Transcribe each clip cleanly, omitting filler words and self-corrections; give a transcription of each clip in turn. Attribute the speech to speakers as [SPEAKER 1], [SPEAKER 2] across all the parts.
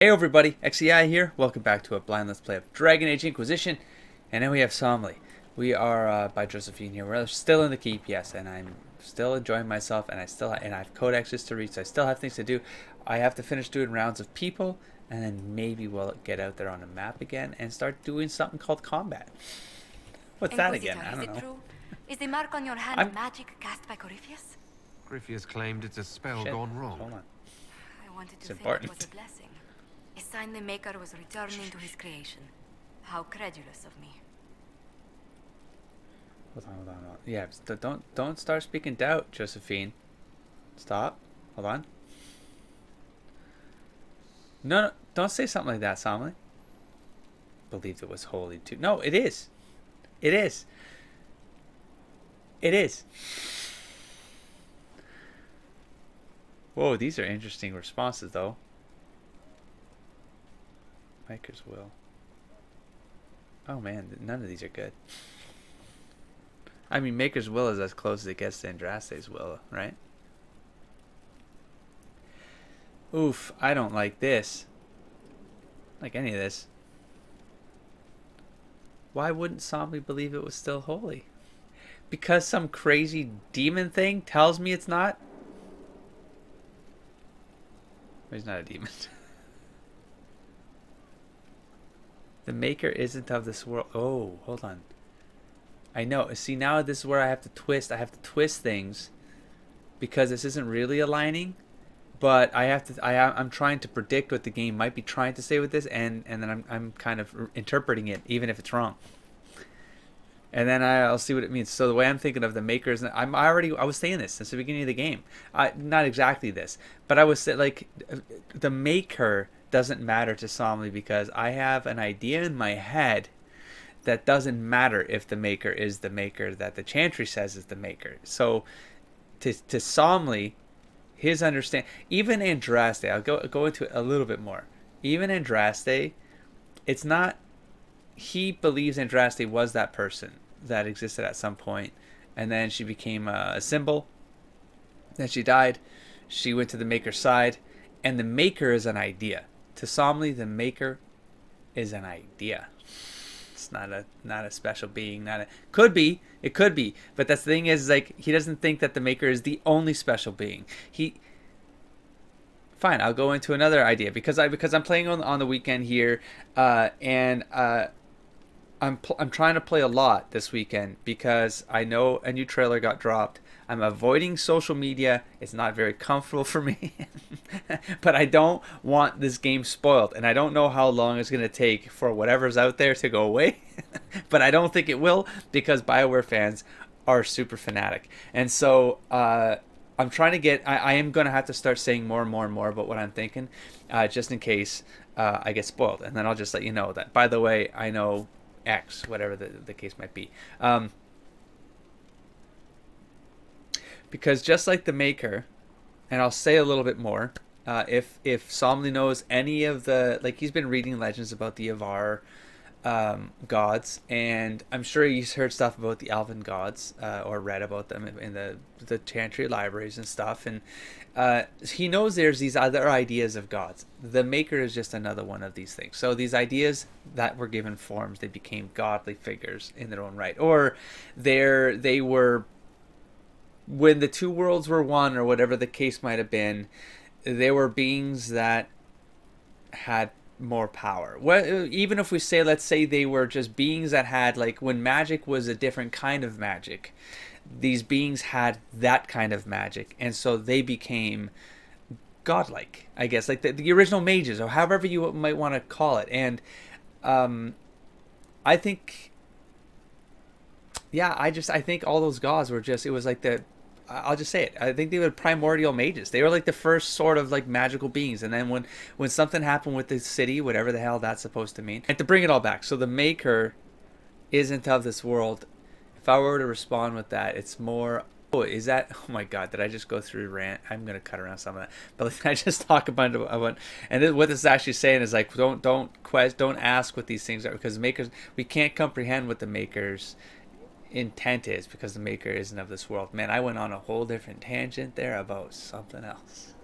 [SPEAKER 1] Hey everybody, XEI here. Welcome back to a blind let's play of Dragon Age Inquisition. And then we have Somley. We are by Josephine here. We're still in the keep, yes, and I'm still enjoying myself, and I have codexes to read, so I still have things to do. I have to finish doing rounds of people, and then maybe we'll get out there on a map again and start doing something called combat. What's that again? I don't know.
[SPEAKER 2] True? Is the mark on your hand magic cast by Corypheus?
[SPEAKER 3] Corypheus claimed it's a spell
[SPEAKER 1] Shit.
[SPEAKER 3] gone wrong.
[SPEAKER 1] Hold on.
[SPEAKER 2] I wanted to
[SPEAKER 1] It's
[SPEAKER 2] think
[SPEAKER 1] important.
[SPEAKER 2] it was a blessing. A sign the Maker was returning to his creation. How credulous of me.
[SPEAKER 1] Hold on. Yeah, don't start speaking doubt, Josephine. Stop. Hold on. No, don't say something like that, Somley. Believed it was holy too. No, it is. It is. It is. Whoa, these are interesting responses, though. Maker's will. Oh man, none of these are good. I mean, Maker's will is as close as it gets to Andraste's will, right? Oof, I don't like this. Like any of this. Why wouldn't Somley believe it was still holy? Because some crazy demon thing tells me it's not? He's not a demon. The Maker isn't of this world. Oh, hold on. I know. See, now this is where I have to twist. I have to twist things because this isn't really aligning. But I'm trying to predict what the game might be trying to say with this, and then I'm kind of interpreting it, even if it's wrong. And then I'll see what it means. So the way I'm thinking of the Makers, I was saying this since the beginning of the game. Not exactly this, but I was saying like the Maker doesn't matter to Somley because I have an idea in my head that doesn't matter if the Maker is the Maker that the Chantry says is the Maker. So to Somley, his understand, even Andraste, I'll go into it a little bit more. Even Andraste, it's not. He believes Andraste was that person that existed at some point, and then she became a symbol. Then she died. She went to the Maker's side, and the Maker is an idea. To Somley, the Maker is an idea. It's not a special being. Could be. It could be. But that's the thing is, like, he doesn't think that the Maker is the only special being. Fine, I'll go into another idea because I'm playing on the weekend here, and I'm trying to play a lot this weekend because I know a new trailer got dropped. I'm avoiding social media. It's not very comfortable for me. But I don't want this game spoiled. And I don't know how long it's going to take for whatever's out there to go away. But I don't think it will because BioWare fans are super fanatic. And so I'm trying to get... I am going to have to start saying more and more about what I'm thinking just in case I get spoiled. And then I'll just let you know that, by the way, I know X, whatever the case might be. Because just like the Maker, and I'll say a little bit more, if Somley knows any of the, like, he's been reading legends about the Avar gods, and I'm sure he's heard stuff about the Elven gods, or read about them in the Chantry libraries and stuff, and he knows there's these other ideas of gods. The Maker is just another one of these things. So these ideas that were given forms, they became godly figures in their own right, or they were, when the two worlds were one, or whatever the case might have been, they were beings that had more power. Well, even if we say, let's say they were just beings that had, like, when magic was a different kind of magic, these beings had that kind of magic, and so they became godlike, I guess, like the original mages, or however you might want to call it. And I think, yeah, I think all those gods were just, it was like I'll just say it. I think they were primordial mages. They were like the first sort of like magical beings. And then when something happened with the city, whatever the hell that's supposed to mean, and to bring it all back. So the Maker isn't of this world. If I were to respond with that, it's more, oh, is that, oh my God, did I just go through rant? I'm going to cut around some of that. But I just talk about, and what this is actually saying is like, don't ask what these things are, because Makers, we can't comprehend what the Maker's intent is because the Maker isn't of this world. Man, I went on a whole different tangent there about something else.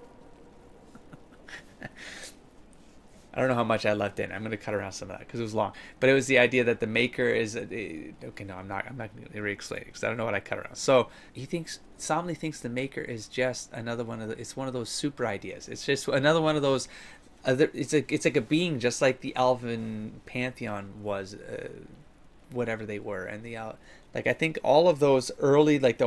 [SPEAKER 1] I don't know how much I left in. I'm going to cut around some of that because it was long. But it was the idea that the maker is okay. No, I'm not going to re-explain it because I don't know what I cut around. So Somley thinks the maker is just another one of it's one of those super ideas. It's just another one of those. It's like a being just like the Elven pantheon was, whatever they were, and like I think all of those early like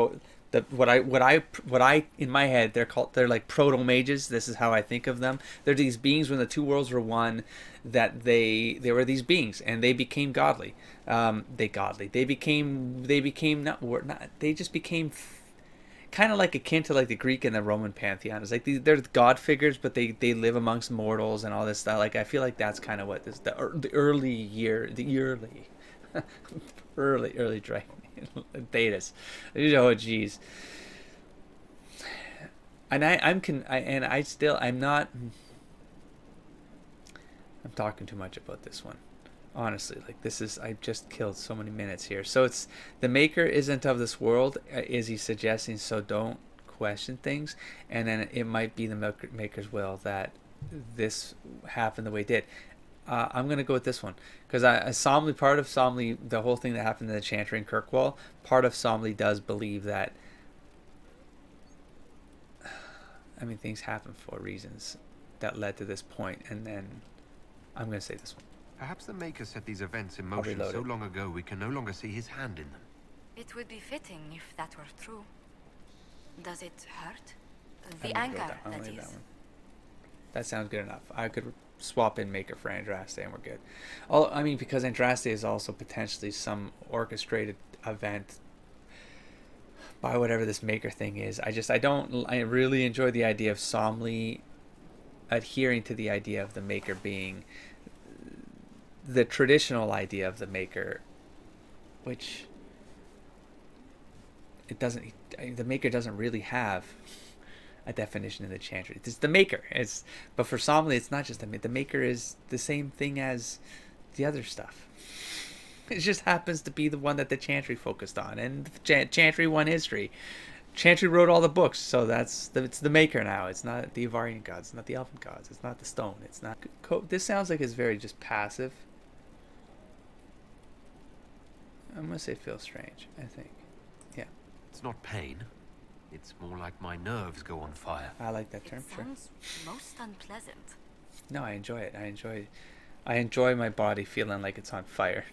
[SPEAKER 1] what I in my head they're like proto mages. This is how I think of them. They're these beings when the two worlds were one, that they were these beings and they became godly. They became not they just became kind of like akin to like the Greek and the Roman pantheon. It's like they're god figures, but they live amongst mortals and all this stuff. Like I feel like that's kind of what this the early dragon Thetis. Oh geez. And I'm talking too much about this one. Honestly, like I just killed so many minutes here. So it's the maker isn't of this world, is he suggesting? So don't question things, and then it might be the maker's will that this happened the way it did. I'm gonna go with this one because part of Somley, the whole thing that happened in the Chantry in Kirkwall, part of Somley does believe that. I mean, things happen for reasons that led to this point, and then I'm gonna say this one.
[SPEAKER 3] Perhaps the Maker set these events in motion so long ago we can no longer see his hand in them.
[SPEAKER 2] It would be fitting if that were true. Does it hurt? The anger, that is.
[SPEAKER 1] That sounds good enough. I could swap in Maker for Andraste and we're good. I mean, because Andraste is also potentially some orchestrated event by whatever this Maker thing is. I really enjoy the idea of Somley adhering to the idea of the Maker being the traditional idea of the Maker, which the Maker doesn't really have a definition in the Chantry. It's the Maker. But for Somley, it's not just the Maker is the same thing as the other stuff. It just happens to be the one that the Chantry focused on, and Chantry won history. Chantry wrote all the books, so it's the Maker now. It's not the Avarian gods. It's not the Elven gods. It's not the stone. It's not. This sounds like it's very just passive. I'm gonna say feel strange. I think, yeah.
[SPEAKER 3] It's not pain. It's more like my nerves go on fire.
[SPEAKER 1] I like that term.
[SPEAKER 2] It sounds most unpleasant.
[SPEAKER 1] No, I enjoy it. I enjoy my body feeling like it's on fire.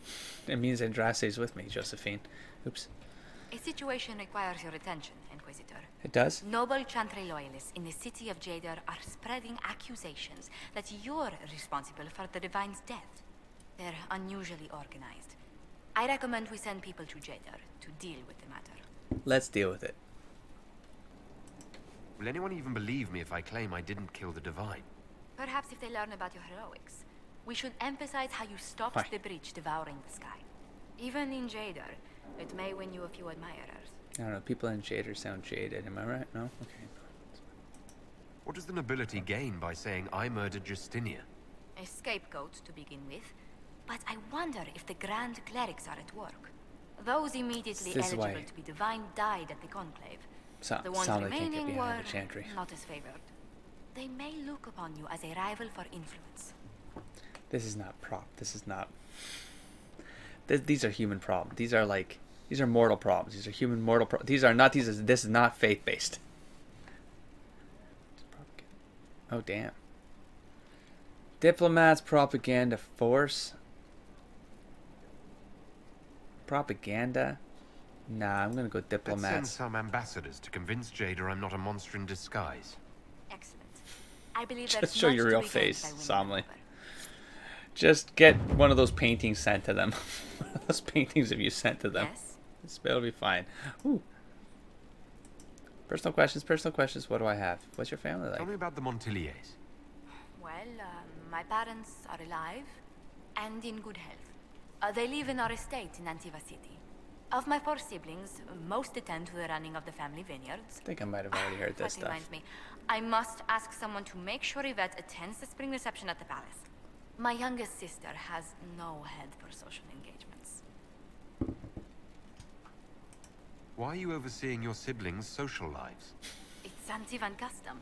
[SPEAKER 1] It means Andraste is with me, Josephine. Oops.
[SPEAKER 2] A situation requires your attention, Inquisitor.
[SPEAKER 1] It does?
[SPEAKER 2] Noble Chantry loyalists in the city of Jader are spreading accusations that you're responsible for the Divine's death. They're unusually organized. I recommend we send people to Jader to deal with the matter.
[SPEAKER 1] Let's deal with it.
[SPEAKER 3] Will anyone even believe me if I claim I didn't kill the Divine?
[SPEAKER 2] Perhaps if they learn about your heroics. We should emphasize how you stopped the breach devouring the sky. Even in Jader, it may win you a few admirers.
[SPEAKER 1] I don't know, people in Jader sound jaded, am I right? No? Okay.
[SPEAKER 3] What does the nobility gain by saying I murdered Justinia?
[SPEAKER 2] A scapegoat to begin with. But I wonder if the Grand Clerics are at work. Those immediately eligible to be divine died at the Conclave. The ones remaining were not as favored. They may look upon you as a rival for influence.
[SPEAKER 1] This is not these are human problems. These are mortal problems. These are human mortal problems. This is not faith-based. Oh, damn. Diplomats, propaganda, force. Propaganda? Nah, I'm gonna go diplomats.
[SPEAKER 3] Let's send some ambassadors to convince Jader I'm not a monster in disguise.
[SPEAKER 2] Excellent. I believe
[SPEAKER 1] just show your real face, Somley. Just get one of those paintings sent to them. Those paintings of you sent to them.
[SPEAKER 2] Yes.
[SPEAKER 1] It'll be fine. Ooh. Personal questions. What do I have? What's your family like?
[SPEAKER 3] Tell me about the Montiliers.
[SPEAKER 2] Well, my parents are alive and in good health. They live in our estate in Antiva City. Of my 4 siblings, most attend to the running of the family vineyards.
[SPEAKER 1] I think I might have already heard this stuff.
[SPEAKER 2] That reminds me. I must ask someone to make sure Yvette attends the spring reception at the palace. My youngest sister has no head for social engagements.
[SPEAKER 3] Why are you overseeing your siblings' social lives?
[SPEAKER 2] It's Antivan custom.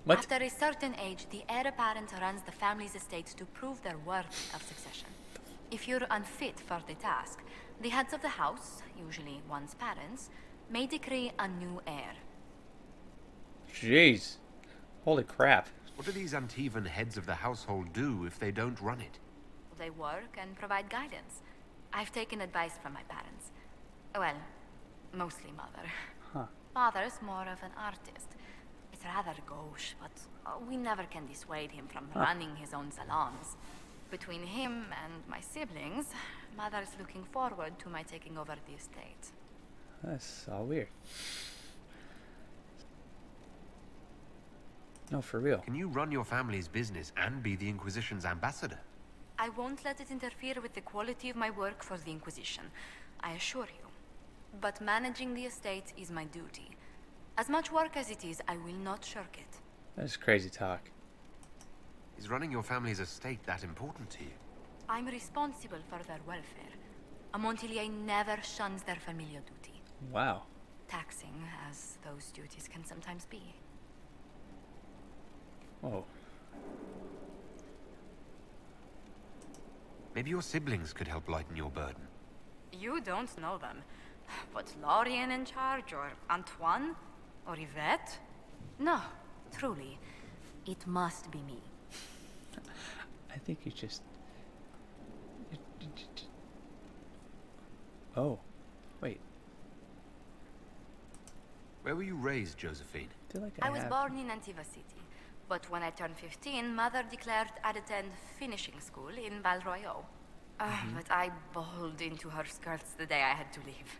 [SPEAKER 1] What?
[SPEAKER 2] After a certain age, the heir apparent runs the family's estate to prove their worth of succession. If you're unfit for the task, the heads of the house, usually one's parents, may decree a new heir.
[SPEAKER 1] Jeez. Holy crap.
[SPEAKER 3] What do these Antivan heads of the household do if they don't run it?
[SPEAKER 2] They work and provide guidance. I've taken advice from my parents. Well, mostly mother.
[SPEAKER 1] Huh.
[SPEAKER 2] Father's more of an artist. It's rather gauche, but we never can dissuade him from running his own salons. Between him and my siblings, mother's looking forward to my taking over the estate.
[SPEAKER 1] That's all weird. No, for real.
[SPEAKER 3] Can you run your family's business and be the Inquisition's ambassador?
[SPEAKER 2] I won't let it interfere with the quality of my work for the Inquisition, I assure you. But managing the estate is my duty. As much work as it is, I will not shirk it.
[SPEAKER 1] That's crazy talk.
[SPEAKER 3] Is running your family's estate that important to you?
[SPEAKER 2] I'm responsible for their welfare. A Montilier never shuns their familial duty.
[SPEAKER 1] Wow.
[SPEAKER 2] Taxing as those duties can sometimes be.
[SPEAKER 1] Oh.
[SPEAKER 3] Maybe your siblings could help lighten your burden.
[SPEAKER 2] You don't know them. But Lorien in charge, or Antoine, or Yvette? No, truly. It must be me.
[SPEAKER 1] I think you just... Oh. Wait.
[SPEAKER 3] Where were you raised, Josephine?
[SPEAKER 1] I feel like
[SPEAKER 2] I was born in Antiva City. But when I turned 15, Mother declared I'd attend finishing school in Val Royeaux. But I bowled into her skirts the day I had to leave.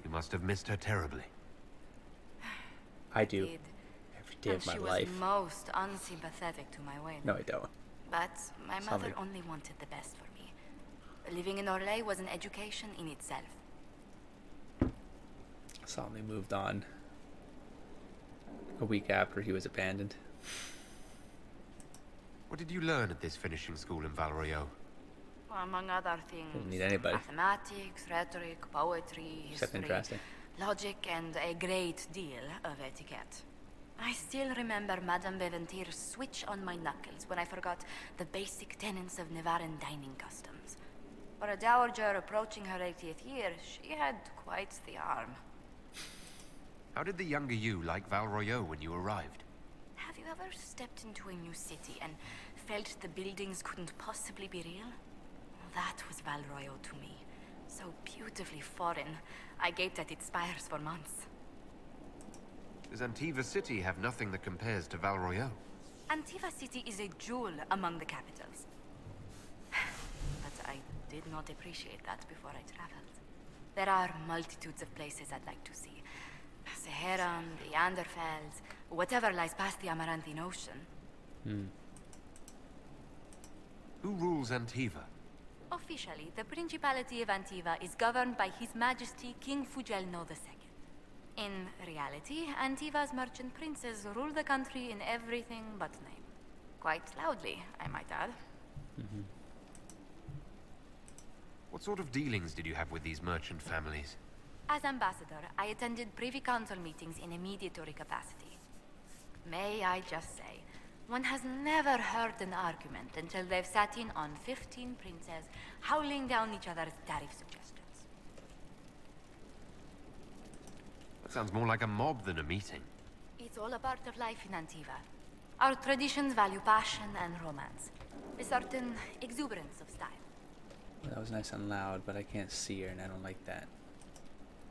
[SPEAKER 3] You must have missed her terribly.
[SPEAKER 1] I do. Every day of my life.
[SPEAKER 2] She was most unsympathetic to my way.
[SPEAKER 1] No, I don't.
[SPEAKER 2] But my mother only wanted the best for me. Living in Orlais was an education in itself.
[SPEAKER 1] Suddenly moved on a week after he was abandoned.
[SPEAKER 3] What did you learn at this finishing school in Val Royeaux?
[SPEAKER 2] Among other things,
[SPEAKER 1] Didn't need anybody.
[SPEAKER 2] Mathematics, rhetoric, poetry, history, logic, and a great deal of etiquette. I still remember Madame Beventir's switch on my knuckles when I forgot the basic tenets of Nevaran dining customs. For a dowager approaching her 80th year, she had quite the arm.
[SPEAKER 3] How did the younger you like Val Royeaux when you arrived?
[SPEAKER 2] Have you ever stepped into a new city and felt the buildings couldn't possibly be real? That was Val Royeaux to me. So beautifully foreign, I gaped at its spires for months.
[SPEAKER 3] Does Antiva City have nothing that compares to Val Royeaux?
[SPEAKER 2] Antiva City is a jewel among the capitals. But I did not appreciate that before I traveled. There are multitudes of places I'd like to see. Saharan, the Anderfells, whatever lies past the Amaranthine Ocean.
[SPEAKER 3] Who rules Antiva?
[SPEAKER 2] Officially, the Principality of Antiva is governed by His Majesty King Fugelno II. In reality, Antiva's merchant princes rule the country in everything but name. Quite loudly, I might add.
[SPEAKER 3] What sort of dealings did you have with these merchant families?
[SPEAKER 2] As ambassador, I attended Privy Council meetings in a mediatory capacity. May I just say, one has never heard an argument until they've sat in on 15 princes howling down each other's tariff suggestions.
[SPEAKER 3] That sounds more like a mob than a meeting.
[SPEAKER 2] It's all a part of life in Antiva. Our traditions value passion and romance. A certain exuberance of style.
[SPEAKER 1] That was nice and loud, but I can't see her and I don't like that.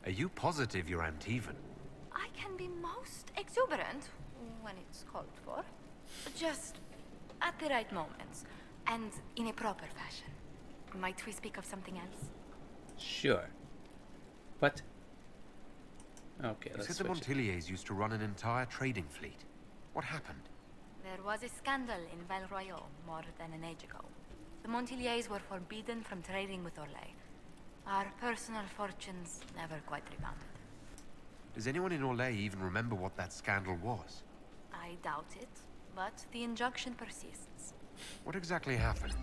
[SPEAKER 3] Are you positive you're Antivan?
[SPEAKER 2] I can be most exuberant when it's called for. Just at the right moments, and in a proper fashion. Might we speak of something else?
[SPEAKER 1] Sure. What? Okay,
[SPEAKER 3] You
[SPEAKER 1] let's
[SPEAKER 3] said the
[SPEAKER 1] switch it.
[SPEAKER 3] Montiliers used to run an entire trading fleet. What happened?
[SPEAKER 2] There was a scandal in Val Royeaux more than an age ago. The Montiliers were forbidden from trading with Orlais. Our personal fortunes never quite rebounded.
[SPEAKER 3] Does anyone in Orlais even remember what that scandal was?
[SPEAKER 2] I doubt it, but the injunction persists.
[SPEAKER 3] What exactly happened?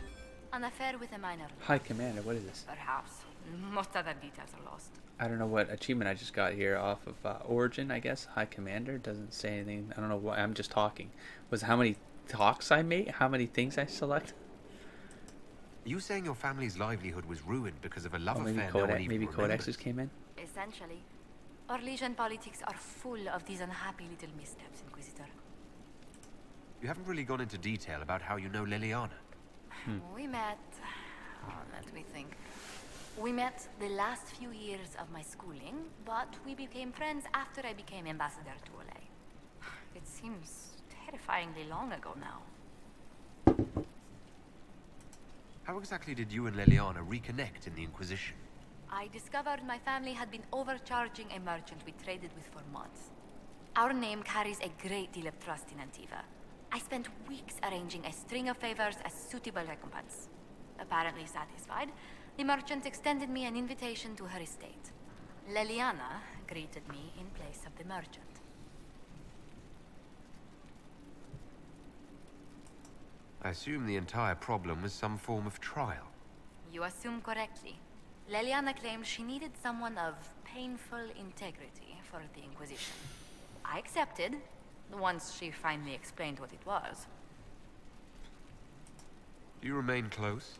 [SPEAKER 2] An affair with a minor.
[SPEAKER 1] Hi, Commander, what is this?
[SPEAKER 2] Perhaps. Most other details are lost.
[SPEAKER 1] I don't know what achievement I just got here off of Origin, I guess. High Commander doesn't say anything. I don't know why. I'm just talking. Was how many talks I made? How many things I select?
[SPEAKER 3] Are you saying your family's livelihood was ruined because of a love affair?
[SPEAKER 1] Maybe codexes came in?
[SPEAKER 2] Essentially. Orlesian politics are full of these unhappy little missteps, Inquisitor.
[SPEAKER 3] You haven't really gone into detail about how you know Leliana.
[SPEAKER 2] We met... let me think. We met the last few years of my schooling, but we became friends after I became ambassador to Olay. It seems terrifyingly long ago now.
[SPEAKER 3] How exactly did you and Leliana reconnect in the Inquisition?
[SPEAKER 2] I discovered my family had been overcharging a merchant we traded with for months. Our name carries a great deal of trust in Antiva. I spent weeks arranging a string of favors as suitable recompense. Apparently satisfied, the merchant extended me an invitation to her estate. Leliana greeted me in place of the merchant.
[SPEAKER 3] I assume the entire problem was some form of trial.
[SPEAKER 2] You assume correctly. Leliana claimed she needed someone of painful integrity for the Inquisition. I accepted, once she finally explained what it was.
[SPEAKER 3] Do you remain close?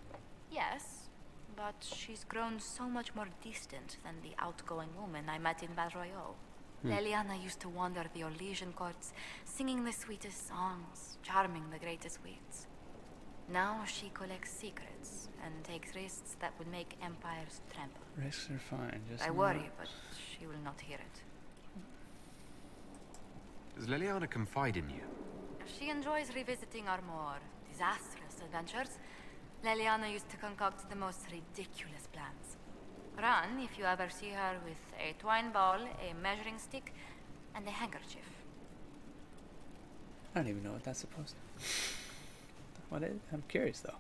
[SPEAKER 2] Yes, but she's grown so much more distant than the outgoing woman I met in Val Royeaux. Leliana used to wander the Orlesian courts, singing the sweetest songs, charming the greatest wits. Now she collects secrets and takes risks that would make empires tremble.
[SPEAKER 1] Risks are fine, just
[SPEAKER 2] I worry, but she will not hear it.
[SPEAKER 3] Does Leliana confide in you?
[SPEAKER 2] She enjoys revisiting our more disastrous adventures. Leliana used to concoct the most ridiculous plans. Run if you ever see her with a twine ball, a measuring stick, and a handkerchief.
[SPEAKER 1] I don't even know what that's supposed to. What is? I'm curious though.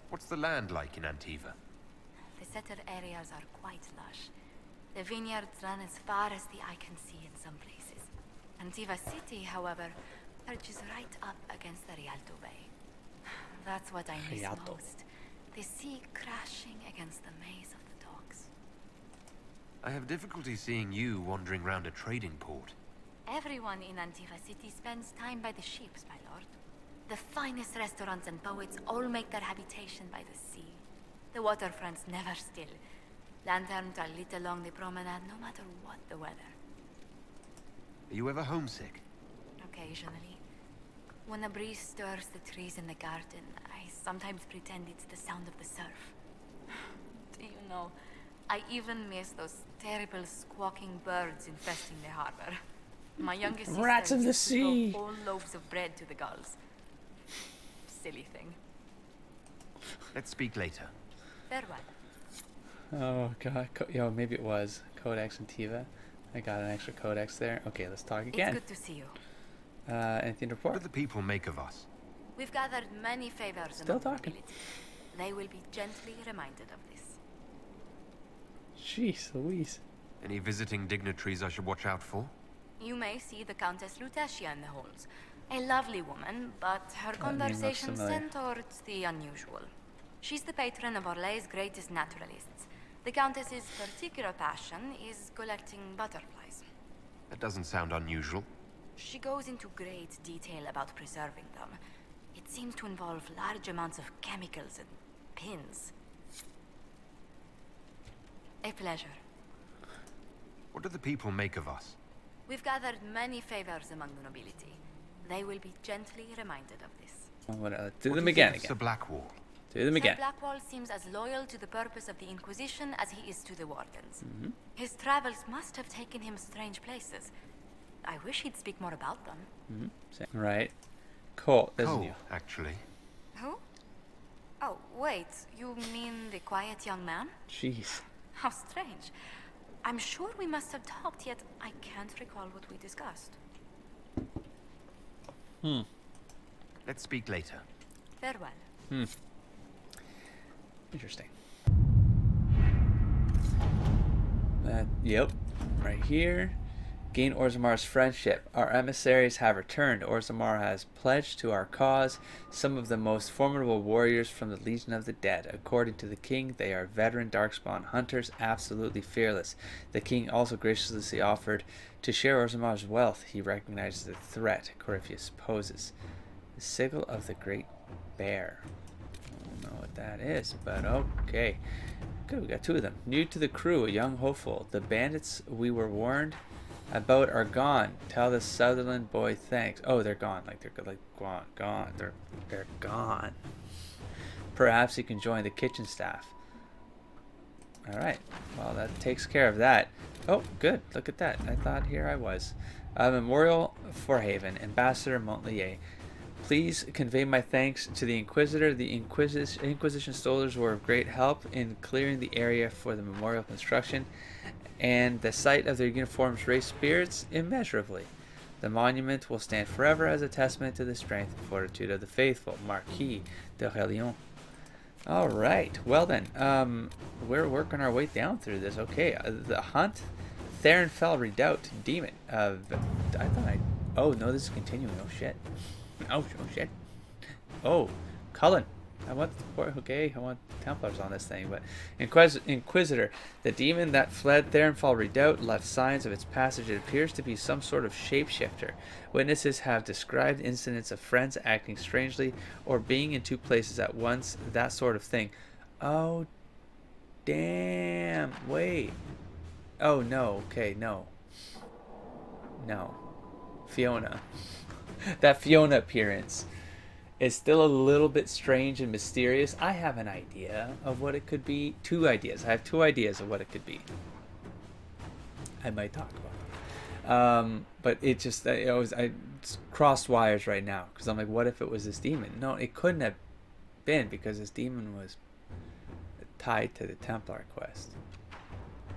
[SPEAKER 3] What's the land like in Antiva?
[SPEAKER 2] The settled areas are quite lush. The vineyards run as far as the eye can see in some places. Antiva City, however, perches right up against the Rialto Bay. That's what I miss most. The sea crashing against the maze of the docks.
[SPEAKER 3] I have difficulty seeing you wandering around a trading port.
[SPEAKER 2] Everyone in Antiva City spends time by the ships, my lord. The finest restaurants and poets all make their habitation by the sea. The waterfronts never still. Lanterns are lit along the promenade no matter what the weather.
[SPEAKER 3] Are you ever homesick?
[SPEAKER 2] Occasionally. When a breeze stirs the trees in the garden, I sometimes pretend it's the sound of the surf. Do you know, I even miss those terrible squawking birds infesting the harbor. My youngest sister
[SPEAKER 1] Rats of the sea!
[SPEAKER 2] Throw whole loaves of bread to the gulls. Silly thing.
[SPEAKER 3] Let's speak later.
[SPEAKER 2] Farewell.
[SPEAKER 1] Oh god, yo, maybe it was Codex Antiva. I got an extra codex there. Okay, let's talk again.
[SPEAKER 2] It's good to see you.
[SPEAKER 1] Anything to report?
[SPEAKER 3] What do the people make of us?
[SPEAKER 2] We've gathered many favors.
[SPEAKER 1] Still talking.
[SPEAKER 2] They will be gently reminded of this.
[SPEAKER 1] Jeez Louise.
[SPEAKER 3] Any visiting dignitaries I should watch out for?
[SPEAKER 2] You may see the Countess Lutetia in the halls. A lovely woman, but her conversations tend towards the unusual. She's the patron of Orlay's greatest naturalists. The Countess's particular passion is collecting butterflies.
[SPEAKER 3] That doesn't sound unusual.
[SPEAKER 2] She goes into great detail about preserving them. It seems to involve large amounts of chemicals and pins. A pleasure.
[SPEAKER 3] What do the people make of us?
[SPEAKER 2] We've gathered many favors among the nobility. They will be gently reminded of this.
[SPEAKER 1] Do them again.
[SPEAKER 3] The Blackwall.
[SPEAKER 1] Do them again.
[SPEAKER 2] Sir Blackwall seems as loyal to the purpose of the Inquisition as he is to the Wardens. His travels must have taken him strange places. I wish he'd speak more about them.
[SPEAKER 1] Right. Cole,
[SPEAKER 3] Cole, actually.
[SPEAKER 2] Who? Oh, wait. You mean the quiet young man?
[SPEAKER 1] Jeez.
[SPEAKER 2] How strange. I'm sure we must have talked, yet I can't recall what we discussed.
[SPEAKER 3] Let's speak later.
[SPEAKER 2] Farewell.
[SPEAKER 1] Interesting. Yep. Right here. Gain Orzamar's friendship. Our emissaries have returned. Orzammar has pledged to our cause some of the most formidable warriors from the Legion of the Dead. According to the king, they are veteran Darkspawn hunters, absolutely fearless. The king also graciously offered to share Orzamar's wealth. He recognizes the threat Corypheus poses. The sigil of the Great Bear. I don't know what that is, but okay. Good, we got 2 of them. New to the crew, a young hopeful. The bandits we were warned about are gone. Tell the Sutherland boy thanks. Oh, they're gone. Like they're like gone. They're gone. Perhaps he can join the kitchen staff. All right. Well, that takes care of that. Oh, good. Look at that. I thought here I was. Memorial for Haven, Ambassador Montlier. Please convey my thanks to the Inquisitor. The Inquisition soldiers were of great help in clearing the area for the memorial construction, and the sight of their uniforms raised spirits immeasurably. The monument will stand forever as a testament to the strength and fortitude of the faithful. Marquis de Relion. All right. Well then, we're working our way down through this. Okay. The hunt, Therenfell Redoubt, Demon. Oh no, this is continuing. Oh shit. Oh shit. Oh, Cullen. I want Templars on this thing, but Inquisitor, the demon that fled Therenfell Redoubt left signs of its passage. It appears to be some sort of shapeshifter. Witnesses have described incidents of friends acting strangely or being in 2 places at once, that sort of thing. Oh, damn. Wait. Oh, no. Okay, no. No. Fiona. That Fiona appearance is still a little bit strange and mysterious. I have an idea of what it could be. 2 ideas. I have 2 ideas of what it could be. I might talk about them. But it just, I crossed wires right now because I'm like, what if it was this demon? No, it couldn't have been because this demon was tied to the Templar quest.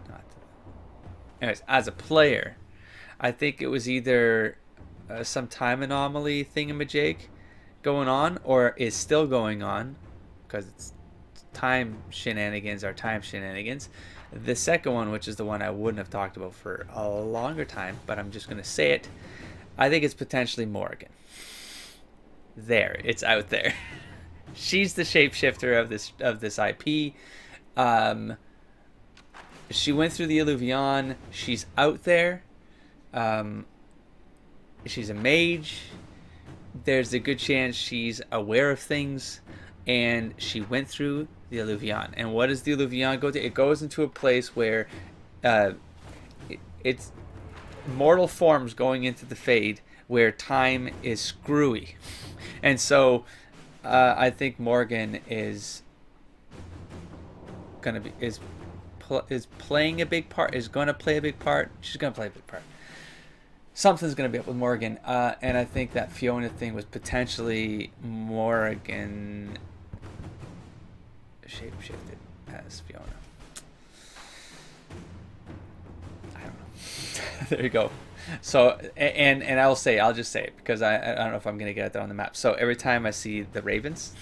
[SPEAKER 1] Not to the... Anyways, as a player, I think it was either some time anomaly thingamajig going on, or is still going on, because it's time shenanigans are time shenanigans. The second one, which is the one I wouldn't have talked about for a longer time, but I'm just going to say it, I think it's potentially Morrigan. There, it's out there. She's the shapeshifter of this IP. She went through the Illuvion. She's out there. She's a mage. There's a good chance she's aware of things, and she went through the Illuvion. And what does the Illuvion go to? It goes into a place where it's mortal forms going into the Fade, where time is screwy. And so I think Morrigan is gonna be playing a big part. Is going to play a big part. She's going to play a big part. Something's going to be up with Morrigan, and I think that Fiona thing was potentially Morrigan shapeshifted as Fiona. I don't know. There you go. So, and I'll just say it because I don't know if I'm going to get it there on the map. So every time I see the Ravens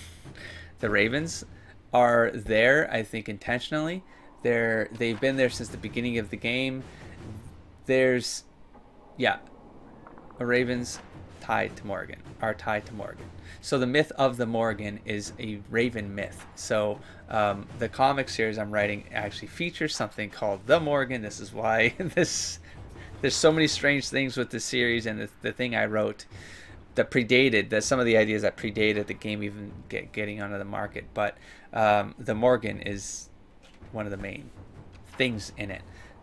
[SPEAKER 1] are there, I think intentionally. They've been there since the beginning of the game. Yeah, Ravens are tied to Morrigan. So the myth of the Morrigan is a Raven myth. So the comic series I'm writing actually features something called the Morrigan. This is why there's so many strange things with this series, and the thing I wrote that predated, that some of the ideas that predated the game even getting onto the market. But the Morrigan is one of the main things in it.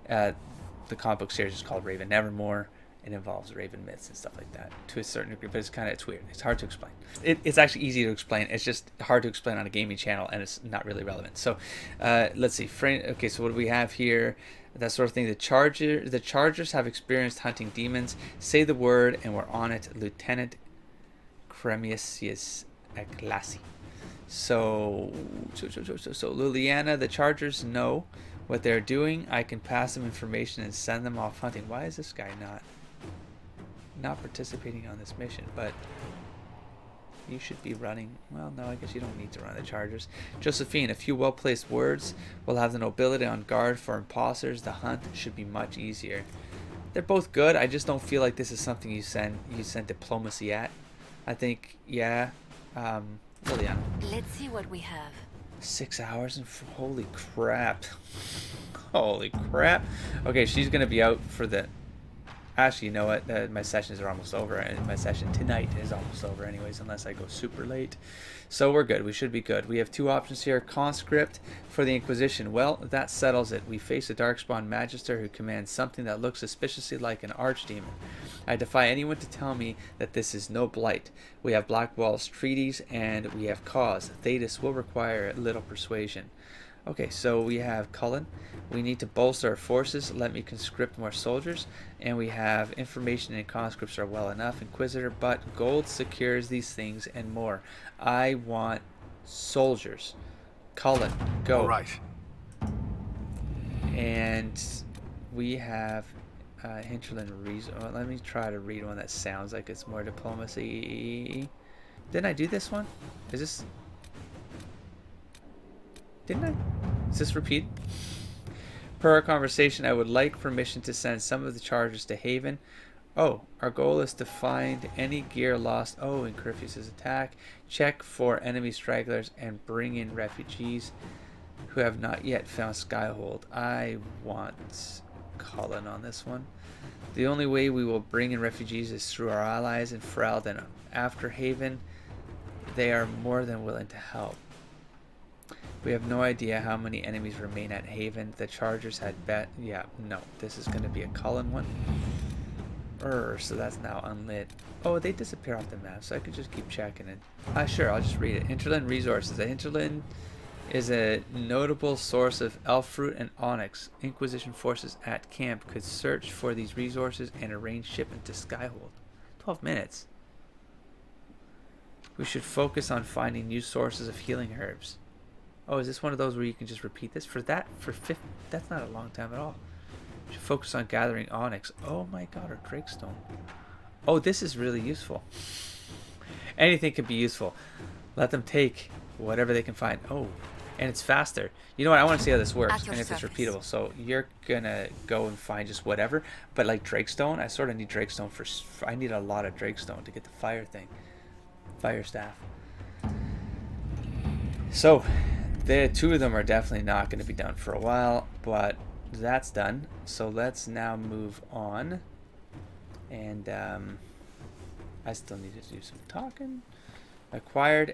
[SPEAKER 1] The comic book series is called Raven Nevermore. It involves Raven myths and stuff like that to a certain degree, but it's weird. It's hard to explain. It's actually easy to explain. It's just hard to explain on a gaming channel, and it's not really relevant. So let's see. Okay, so what do we have here? That sort of thing. The Chargers have experienced hunting demons. Say the word, and we're on it. Lieutenant Cremius Aclassi. So Leliana, the Chargers know what they're doing. I can pass them information and send them off hunting. Why is this guy not participating on this mission? But you should be running. Well, no, I guess you don't need to run the Chargers. Josephine, a few well-placed words will have the nobility on guard for imposters. The hunt should be much easier. They're both good. I just don't feel like this is something you send diplomacy at. I think, yeah. Leliana.
[SPEAKER 2] Let's see what we have.
[SPEAKER 1] 6 hours and holy crap. Holy crap. Okay, she's gonna be out for the. Actually, you know what? My sessions are almost over, and my session tonight is almost over, anyways, unless I go super late. So we're good. We should be good. We have 2 options here. Conscript for the Inquisition. Well, that settles it. We face a Darkspawn Magister who commands something that looks suspiciously like an archdemon. I defy anyone to tell me that this is no blight. We have Blackwall's treaties, and we have cause. Thetis will require little persuasion. Okay, so we have Cullen. We need to bolster our forces. Let me conscript more soldiers. And we have information and conscripts are well enough. Inquisitor, but gold secures these things and more. I want soldiers. Cullen, go.
[SPEAKER 4] All right.
[SPEAKER 1] And we have hinterland reason. Well, let me try to read one that sounds like it's more diplomacy. Didn't I do this one? Is this... Didn't I? Is this repeat? Per our conversation, I would like permission to send some of the chargers to Haven. Oh, our goal is to find any gear lost. Oh, in Curfew's attack. Check for enemy stragglers and bring in refugees who have not yet found Skyhold. I want Cullen on this one. The only way we will bring in refugees is through our allies in Fereld and after Haven. They are more than willing to help. We have no idea how many enemies remain at Haven. The Chargers had bet. Yeah, no. This is going to be a Cullen one. So that's now unlit. Oh, they disappear off the map, so I could just keep checking it. Sure, I'll just read it. Hinterland resources. The Hinterland is a notable source of elf fruit and onyx. Inquisition forces at camp could search for these resources and arrange shipment to Skyhold. 12 minutes. We should focus on finding new sources of healing herbs. Oh, is this one of those where you can just repeat this? That's not a long time at all. We should focus on gathering onyx. Oh my god, or Drakestone. Oh, this is really useful. Anything can be useful. Let them take whatever they can find. Oh, and it's faster. You know what? I want to see how this works and if it's repeatable. So you're gonna go and find just whatever. But like Drakestone, I sort of need Drakestone for... I need a lot of Drakestone to get the fire thing. Fire staff. So... the 2 of them are definitely not going to be done for a while, but that's done. So let's now move on. And I still need to do some talking. Acquired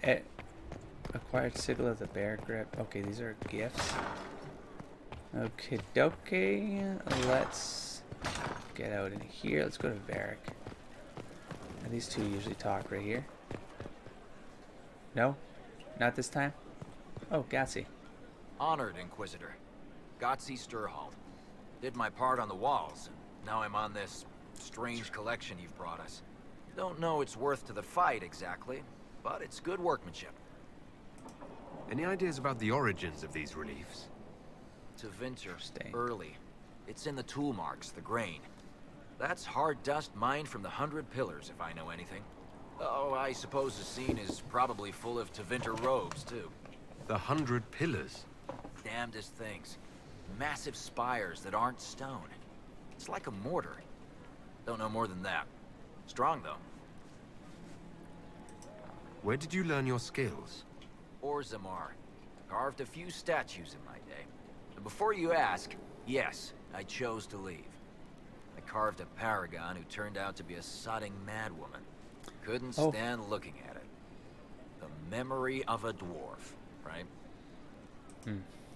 [SPEAKER 1] Sigil of the Bear Grip. Okay, these are gifts. Okay, dokie. Let's get out in here. Let's go to Varric. And these 2 usually talk right here. No? Not this time? Oh, Gatsy.
[SPEAKER 5] Honored, Inquisitor. Gatsy Sturhald. Did my part on the walls. Now I'm on this strange collection you've brought us. Don't know its worth to the fight exactly, but it's good workmanship.
[SPEAKER 3] Any ideas about the origins of these reliefs?
[SPEAKER 5] Tevinter, early. It's in the tool marks, the grain. That's hard dust mined from the 100 Pillars, if I know anything. Oh, I suppose the scene is probably full of Tevinter robes, too.
[SPEAKER 3] The 100 Pillars?
[SPEAKER 5] Damnedest things. Massive spires that aren't stone. It's like a mortar. Don't know more than that. Strong, though.
[SPEAKER 3] Where did you learn your skills?
[SPEAKER 5] Orzammar. Carved a few statues in my day. But before you ask, yes, I chose to leave. I carved a paragon who turned out to be a sodding madwoman. Couldn't stand looking at it. The memory of a dwarf. Right?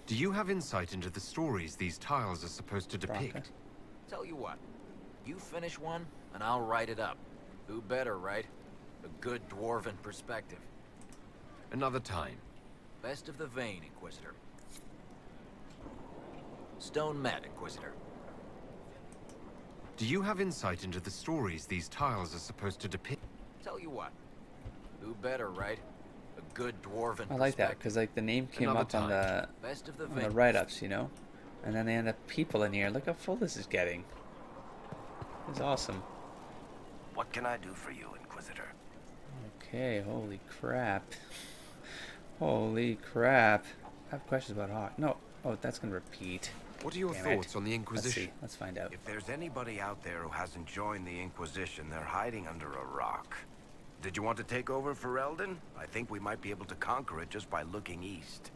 [SPEAKER 3] Do you have insight into the stories these tiles are supposed to depict?
[SPEAKER 5] Tell you what, you finish one and I'll write it up. Who better, right? A good dwarven perspective.
[SPEAKER 3] Another time.
[SPEAKER 5] Best of the vein, Inquisitor. Stone met, Inquisitor.
[SPEAKER 3] Do you have insight into the stories these tiles are supposed to depict?
[SPEAKER 5] Tell you what, who better, right? A good dwarven.
[SPEAKER 1] I like that because like the name came up on the write-ups, you know, and then they end up people in here. Look how full this is getting. It's awesome.
[SPEAKER 4] What can I do for you, Inquisitor?
[SPEAKER 1] Okay, holy crap. Holy crap. I have questions about Hawk. No. Oh, that's gonna repeat.
[SPEAKER 3] What are your thoughts on the Inquisition?
[SPEAKER 1] Let's find out.
[SPEAKER 4] If there's anybody out there who hasn't joined the Inquisition, they're hiding under a rock. Did you want to take over for Eldon? I think we might be able to conquer it just by looking east.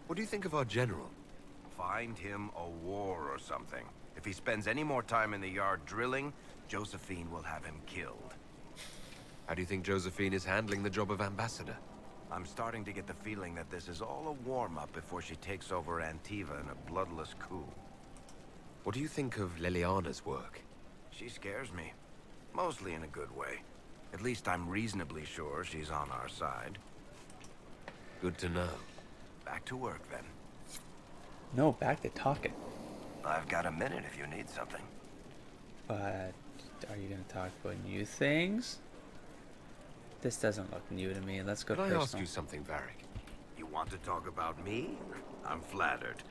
[SPEAKER 3] What do you think of our general?
[SPEAKER 4] Find him a war or something. If he spends any more time in the yard drilling, Josephine will have him killed.
[SPEAKER 3] How do you think Josephine is handling the job of ambassador?
[SPEAKER 4] I'm starting to get the feeling that this is all a warm-up before she takes over Antiva in a bloodless coup.
[SPEAKER 3] What do you think of Leliana's work?
[SPEAKER 4] She scares me. Mostly in a good way. At least I'm reasonably sure she's on our side.
[SPEAKER 3] Good to know.
[SPEAKER 4] Back to work, then.
[SPEAKER 1] No, back to talking.
[SPEAKER 4] I've got a minute if you need something.
[SPEAKER 1] But are you going to talk about new things? This doesn't look new to me. Let's go personal.
[SPEAKER 3] Can I ask you something, Varric?
[SPEAKER 4] You want to talk about me? I'm flattered.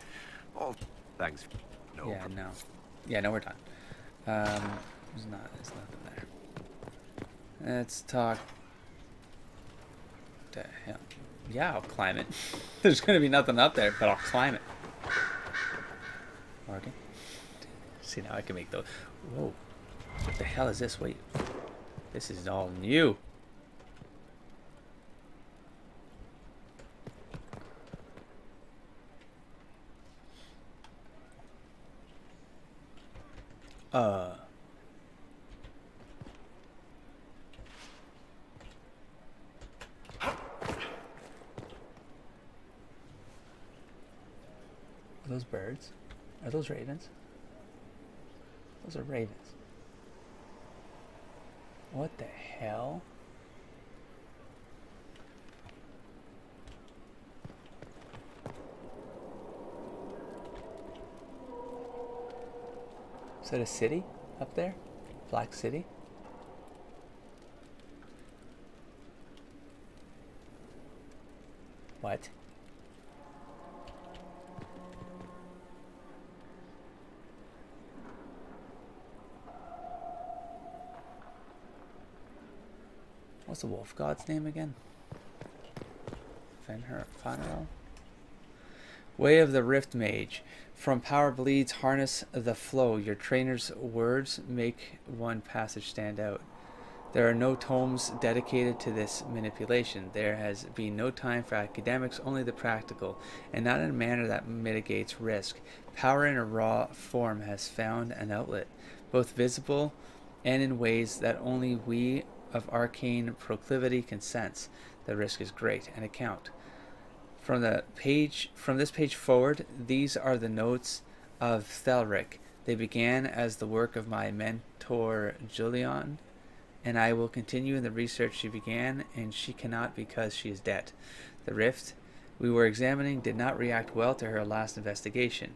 [SPEAKER 4] Oh, thanks. No.
[SPEAKER 1] Yeah, no. Yeah, no, we're done. There's nothing there. Let's talk. The hell? Yeah, I'll climb it. There's gonna be nothing up there, but I'll climb it. Morgan. See, now I can make those. Whoa. What the hell is this? Wait. This is all new. Are those birds? Are those ravens? Those are ravens. What the hell? Is that a city up there? Black City? What? What's the wolf god's name again? Fenrir? Way of the Rift Mage. From power bleeds, harness the flow. Your trainer's words make one passage stand out. There are no tomes dedicated to this manipulation. There has been no time for academics, only the practical, and not in a manner that mitigates risk. Power in a raw form has found an outlet, both visible and in ways that only we of arcane proclivity can sense. The risk is great and account. From this page forward, these are the notes of Thelric. They began as the work of my mentor Julian, and I will continue in the research she began, and she cannot because she is dead. The rift we were examining did not react well to her last investigation.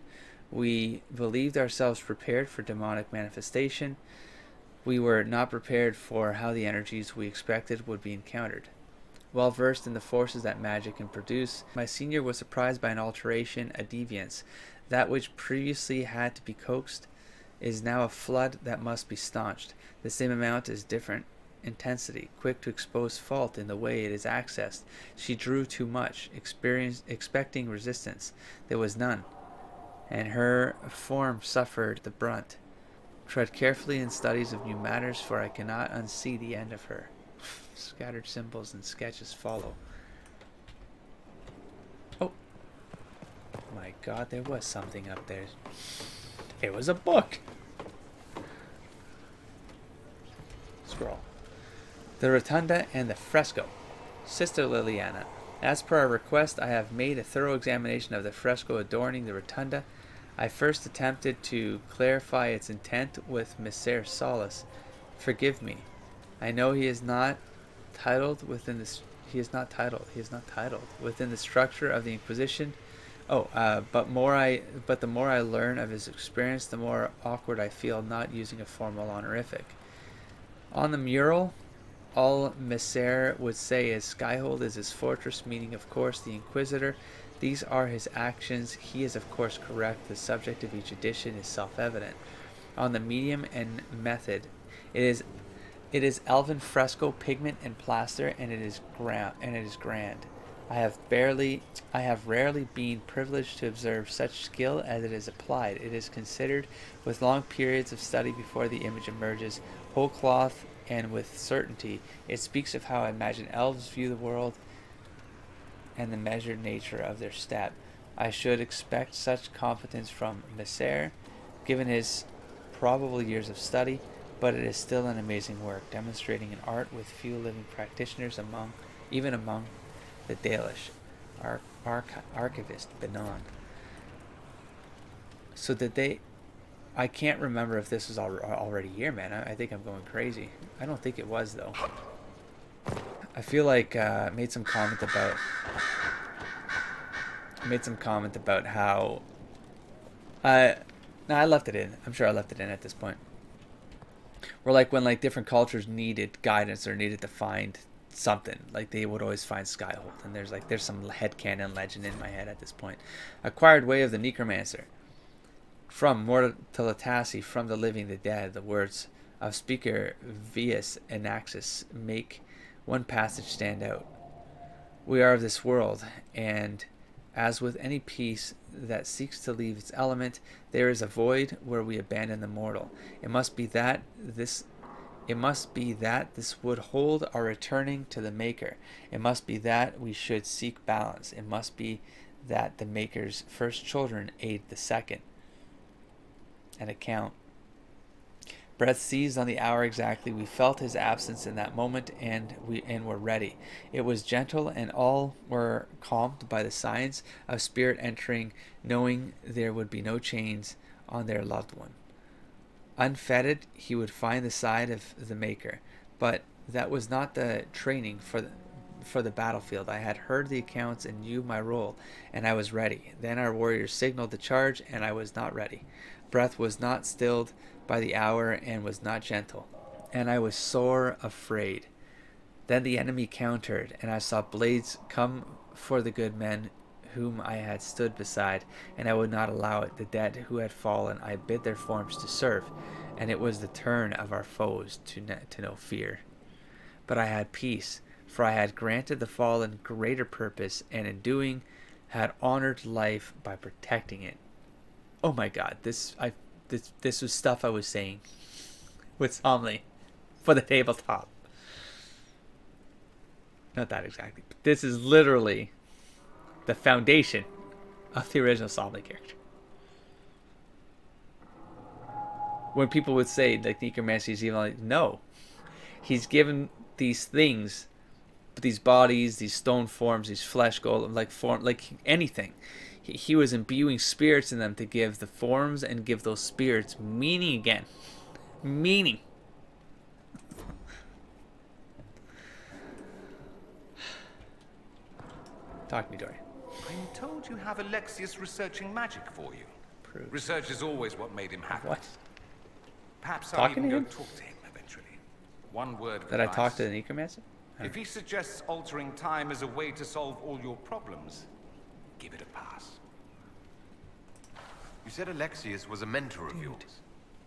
[SPEAKER 1] We believed ourselves prepared for demonic manifestation. We were not prepared for how the energies we expected would be encountered. Well versed in the forces that magic can produce, my senior was surprised by an alteration, a deviance. That which previously had to be coaxed is now a flood that must be staunched. The same amount is different intensity, quick to expose fault in the way it is accessed. She drew too much, expecting resistance. There was none, and her form suffered the brunt. Tread carefully in studies of new matters, for I cannot unsee the end of her. Scattered symbols and sketches follow. Oh my god, there was something up there. It was a book. Scroll. The Rotunda and the Fresco. Sister Leliana, as per our request, I have made a thorough examination of the fresco adorning the Rotunda. I first attempted to clarify its intent with Messer Solas. Forgive me. I know he is not titled within this. He is not titled within the structure of the Inquisition. But the more I learn of his experience, the more awkward I feel not using a formal honorific. On the mural, all Messer would say is Skyhold is his fortress, meaning of course the Inquisitor. These are his actions. He is of course correct. The subject of each edition is self-evident. On the medium and method, it is Elven fresco, pigment and plaster, and it is grand. I have rarely been privileged to observe such skill as it is applied. It is considered with long periods of study before the image emerges, whole cloth and with certainty. It speaks of how I imagine elves view the world and the measured nature of their step. I should expect such competence from Messer, given his probable years of study, but it is still an amazing work, demonstrating an art with few living practitioners even among the Dalish. Archivist Benon. So did they... I can't remember if this was already here, man. I think I'm going crazy. I don't think it was, though. I feel like I made some comment about how... No, I left it in. I'm sure I left it in at this point. Or like when like different cultures needed guidance or needed to find something, like they would always find Skyhold, and there's some headcanon legend in my head at this point. Acquired way of the Necromancer. From mortalitasi, from the living, the dead, the words of speaker Vius and Alexius make one passage stand out. We are of this world, and as with any piece that seeks to leave its element, there is a void where we abandon the mortal. It must be that this would hold our returning to the Maker. It must be that we should seek balance. It must be that the Maker's first children aid the second. An account. Breath seized on the hour exactly. We felt his absence in that moment, and were ready. It was gentle, and all were calmed by the signs of spirit entering, knowing there would be no chains on their loved one. Unfettered, he would find the side of the Maker, but that was not the training for the battlefield. I had heard the accounts and knew my role, and I was ready. Then our warriors signaled the charge, and I was not ready. Breath was not stilled by the hour and was not gentle, and I was sore afraid. Then the enemy countered, and I saw blades come for the good men whom I had stood beside, and I would not allow it. The dead who had fallen, I bid their forms to serve, and it was the turn of our foes to know fear. But I had peace, for I had granted the fallen greater purpose, and in doing had honored life by protecting it. Oh my God, this was stuff I was saying with Somley for the tabletop. Not that exactly, but this is literally the foundation of the original Somley character. When people would say like Necromancy is even like, no, he's given these things, these bodies, these stone forms, these flesh golem like anything. He was imbuing spirits in them to give the forms and give those spirits meaning again. Meaning. Talk to me, Dory.
[SPEAKER 6] I'm told you have Alexius researching magic for you.
[SPEAKER 1] Proves.
[SPEAKER 6] Research is always what made him happy.
[SPEAKER 1] What?
[SPEAKER 6] Perhaps I'll
[SPEAKER 1] Talking
[SPEAKER 6] even
[SPEAKER 1] to
[SPEAKER 6] go
[SPEAKER 1] him?
[SPEAKER 6] talk to him eventually. One word of
[SPEAKER 1] Did I
[SPEAKER 6] advice.
[SPEAKER 1] talk to the Necromancer?
[SPEAKER 6] If he suggests altering time as a way to solve all your problems, give it a pass.
[SPEAKER 3] You said Alexius was a mentor of yours.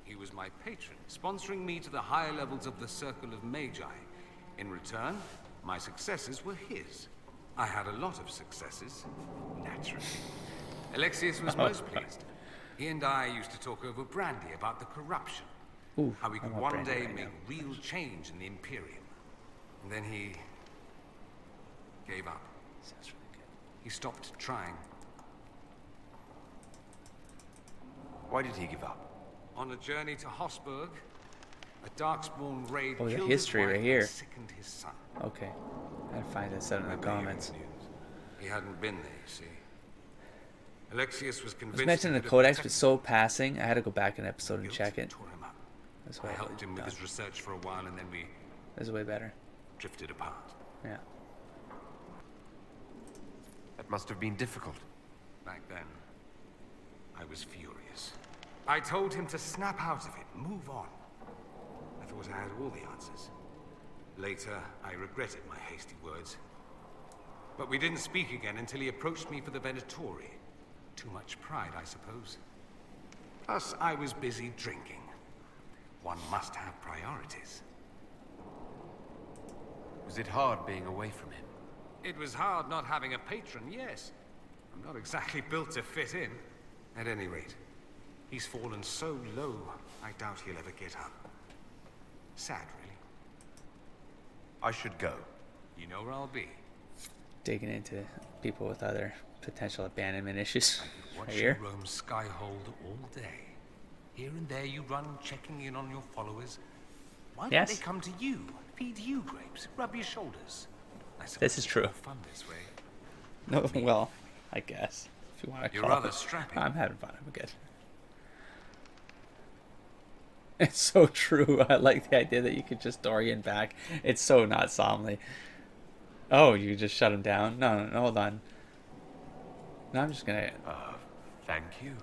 [SPEAKER 6] He was my patron, sponsoring me to the higher levels of the Circle of Magi. In return, my successes were his. I had a lot of successes, naturally. Alexius was most pleased. He and I used to talk over brandy about the corruption.
[SPEAKER 1] Ooh,
[SPEAKER 6] how we could
[SPEAKER 1] I want
[SPEAKER 6] one
[SPEAKER 1] brandy
[SPEAKER 6] day
[SPEAKER 1] right
[SPEAKER 6] make
[SPEAKER 1] now.
[SPEAKER 6] real change in the Imperium. And then he gave up.
[SPEAKER 1] Sounds really good.
[SPEAKER 6] He stopped trying.
[SPEAKER 3] Why did he give up?
[SPEAKER 6] On a journey to Hosburg, a Darkspawn raid
[SPEAKER 1] Oh, the
[SPEAKER 6] killed
[SPEAKER 1] history
[SPEAKER 6] his wife
[SPEAKER 1] right here.
[SPEAKER 6] and sickened his son.
[SPEAKER 1] Okay. I'll find this out in the
[SPEAKER 6] Remember hearing
[SPEAKER 1] comments.
[SPEAKER 6] the news. He hadn't been there, you see. Alexius was
[SPEAKER 1] It
[SPEAKER 6] convinced
[SPEAKER 1] was mentioned in
[SPEAKER 6] he
[SPEAKER 1] the
[SPEAKER 6] could have
[SPEAKER 1] codex, but so passing, I had to go back an episode and
[SPEAKER 6] guilt
[SPEAKER 1] check it.
[SPEAKER 6] tore him up.
[SPEAKER 1] That's
[SPEAKER 6] I
[SPEAKER 1] why
[SPEAKER 6] helped him with his research for a while, and then we
[SPEAKER 1] This is way better.
[SPEAKER 6] drifted apart.
[SPEAKER 1] Yeah.
[SPEAKER 3] That must have been difficult.
[SPEAKER 6] Back then, I was furious. I told him to snap out of it, move on. I thought I had all the answers. Later, I regretted my hasty words. But we didn't speak again until he approached me for the Venatori. Too much pride, I suppose. Plus, I was busy drinking. One must have priorities.
[SPEAKER 3] Was it hard being away from him?
[SPEAKER 6] It was hard not having a patron, yes. I'm not exactly built to fit in. At any rate, he's fallen so low, I doubt he'll ever get up. Sad, really.
[SPEAKER 4] I should go.
[SPEAKER 6] You know where I'll be.
[SPEAKER 1] Digging into people with other potential abandonment issues.
[SPEAKER 6] Watch
[SPEAKER 1] Right
[SPEAKER 6] you
[SPEAKER 1] here.
[SPEAKER 6] roam Skyhold all day. Here and there you run, checking in on your followers. Why don't they come to you, feed you grapes, rub your shoulders? I suppose
[SPEAKER 1] This is
[SPEAKER 6] it's
[SPEAKER 1] true.
[SPEAKER 6] more fun this way.
[SPEAKER 1] No, well, I guess. If you want to
[SPEAKER 6] You're
[SPEAKER 1] call
[SPEAKER 6] rather
[SPEAKER 1] it.
[SPEAKER 6] strapping.
[SPEAKER 1] I'm having fun. I'm good. It's so true. I like the idea that you could just Dorian back. It's so not Somley. Oh, you just shut him down? No, hold on. No, I'm just gonna...
[SPEAKER 3] Thank you.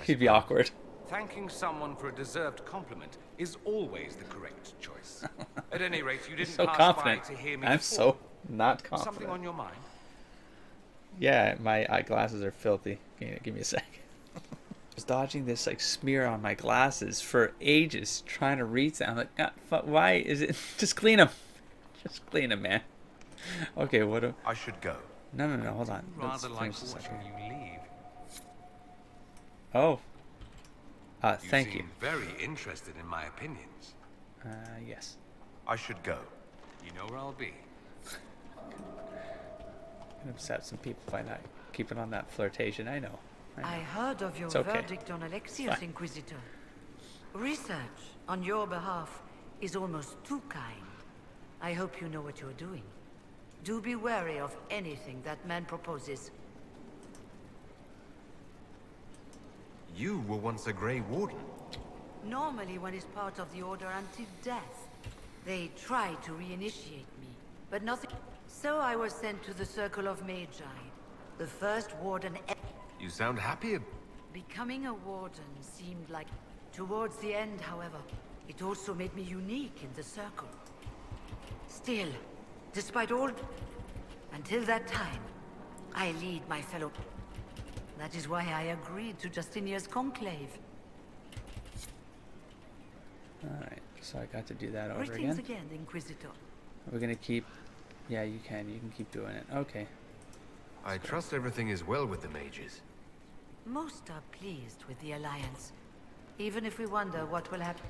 [SPEAKER 1] He'd be awkward.
[SPEAKER 6] Thanking someone for a deserved compliment is always the correct choice. At any rate, you didn't
[SPEAKER 1] So
[SPEAKER 6] pass
[SPEAKER 1] confident.
[SPEAKER 6] by to hear me
[SPEAKER 1] I'm
[SPEAKER 6] before.
[SPEAKER 1] so not confident.
[SPEAKER 6] Something on your mind?
[SPEAKER 1] Yeah, my eyeglasses are filthy. Give me a sec. I was dodging this like smear on my glasses for ages, trying to read them. I'm like, why is it? Just clean them. Just clean them, man. Okay, what do...
[SPEAKER 4] I should go.
[SPEAKER 1] No, hold on. Let's
[SPEAKER 6] Rather like
[SPEAKER 1] finish this up
[SPEAKER 6] watching
[SPEAKER 1] here.
[SPEAKER 6] you leave.
[SPEAKER 1] Oh.
[SPEAKER 6] You
[SPEAKER 1] Thank
[SPEAKER 6] seem
[SPEAKER 1] you.
[SPEAKER 6] very interested in my opinions.
[SPEAKER 1] Yes.
[SPEAKER 4] I should go.
[SPEAKER 6] You know where I'll be.
[SPEAKER 1] Can upset some people by not keeping on that flirtation. I know.
[SPEAKER 7] I heard of your
[SPEAKER 1] It's okay.
[SPEAKER 7] verdict on Alexius,
[SPEAKER 1] Fine.
[SPEAKER 7] Inquisitor. Research on your behalf is almost too kind. I hope you know what you're doing. Do be wary of anything that man proposes.
[SPEAKER 3] You were once a Grey Warden.
[SPEAKER 7] Normally one is part of the Order until death. They try to reinitiate me, but nothing... So I was sent to the Circle of Magi, the first warden ever.
[SPEAKER 3] You sound happy.
[SPEAKER 7] Becoming a warden seemed like... Towards the end, however, it also made me unique in the Circle. Still, despite all... Until that time, I lead my fellow... That is why I agreed to Justinia's conclave.
[SPEAKER 1] Alright, so I got to do that over
[SPEAKER 7] Greetings
[SPEAKER 1] again.
[SPEAKER 7] again, Inquisitor.
[SPEAKER 1] We're gonna keep... Yeah, you can keep doing it. Okay.
[SPEAKER 3] I trust everything is well with the mages.
[SPEAKER 7] Most are pleased with the Alliance, even if we wonder what will happen.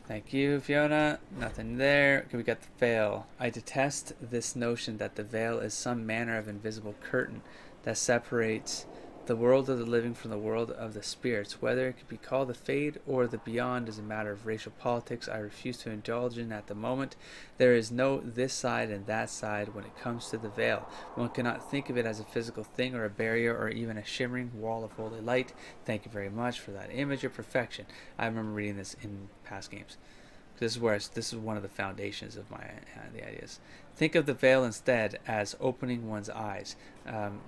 [SPEAKER 1] Thank you, Fiona. Nothing there. Okay, we got the veil. I detest this notion that the veil is some manner of invisible curtain that separates the world of the living from the world of the spirits. Whether it could be called the fade or the beyond is a matter of racial politics I refuse to indulge in at the moment. There is no this side and that side when it comes to the veil. One cannot think of it as a physical thing or a barrier or even a shimmering wall of holy light. Thank you very much for that image of perfection. I remember reading this in past games. This is one of the foundations of my the ideas. Think of the veil instead as opening one's eyes.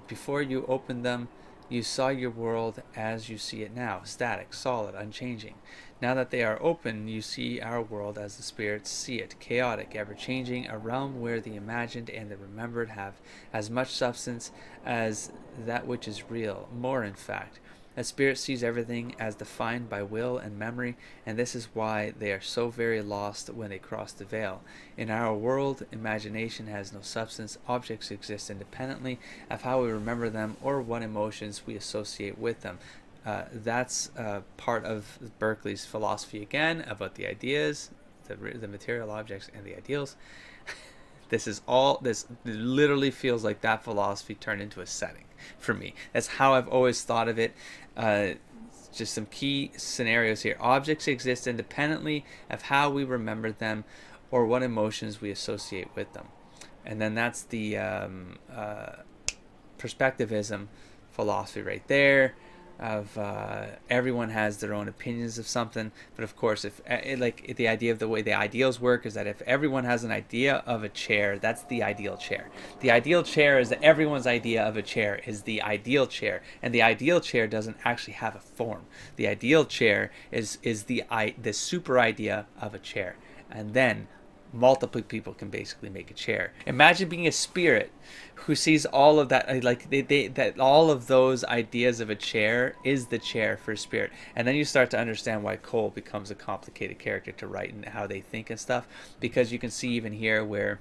[SPEAKER 1] Before you opened them, you saw your world as you see it now, static, solid, unchanging. Now that they are open, you see our world as the spirits see it, chaotic, ever-changing, a realm where the imagined and the remembered have as much substance as that which is real, more in fact. A spirit sees everything as defined by will and memory, and this is why they are so very lost when they cross the veil. In our world, imagination has no substance. Objects exist independently of how we remember them or what emotions we associate with them. That's part of Berkeley's philosophy again about the ideas, the material objects, and the ideals. This literally feels like that philosophy turned into a setting for me. That's how I've always thought of it. Just some key scenarios here. Objects exist independently of how we remember them or what emotions we associate with them. And then that's the perspectivism philosophy right there. Of everyone has their own opinions of something, but of course, if the idea of the way the ideals work is that if everyone has an idea of a chair, that's the ideal chair. The ideal chair is that everyone's idea of a chair is the ideal chair, and the ideal chair doesn't actually have a form. The ideal chair is the super idea of a chair, and then multiple people can basically make a chair. Imagine being a spirit who sees all of that, that all of those ideas of a chair is the chair for a spirit. And then you start to understand why Cole becomes a complicated character to write and how they think and stuff, because you can see even here where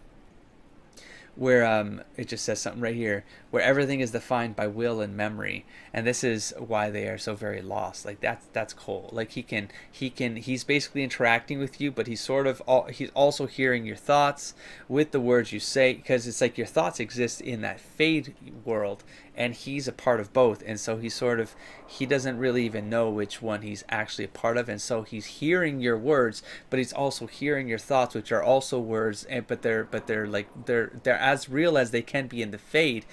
[SPEAKER 1] where it just says something right here, where everything is defined by will and memory, and this is why they are so very lost. Like that's cool. Like he's basically interacting with you, but he's also hearing your thoughts with the words you say, because it's like your thoughts exist in that Fade world, and he's a part of both, and so he doesn't really even know which one he's actually a part of, and so he's hearing your words, but he's also hearing your thoughts, which are also words, and but they're as real as they can be in the Fade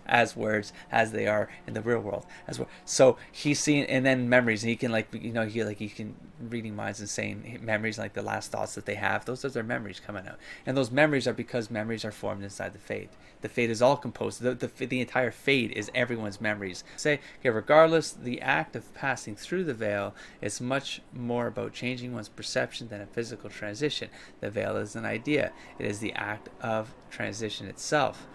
[SPEAKER 1] as words as they are in the real world as well. So he's seeing, and then memories, and he can he can reading minds and saying memories, like the last thoughts that they have, those are their memories coming out, and those memories are because memories are formed inside the Fade. The Fade is all composed. The entire Fade is everyone's memories. Okay, regardless, the act of passing through the veil is much more about changing one's perception than a physical transition. The veil is an idea. It is the act of transition itself.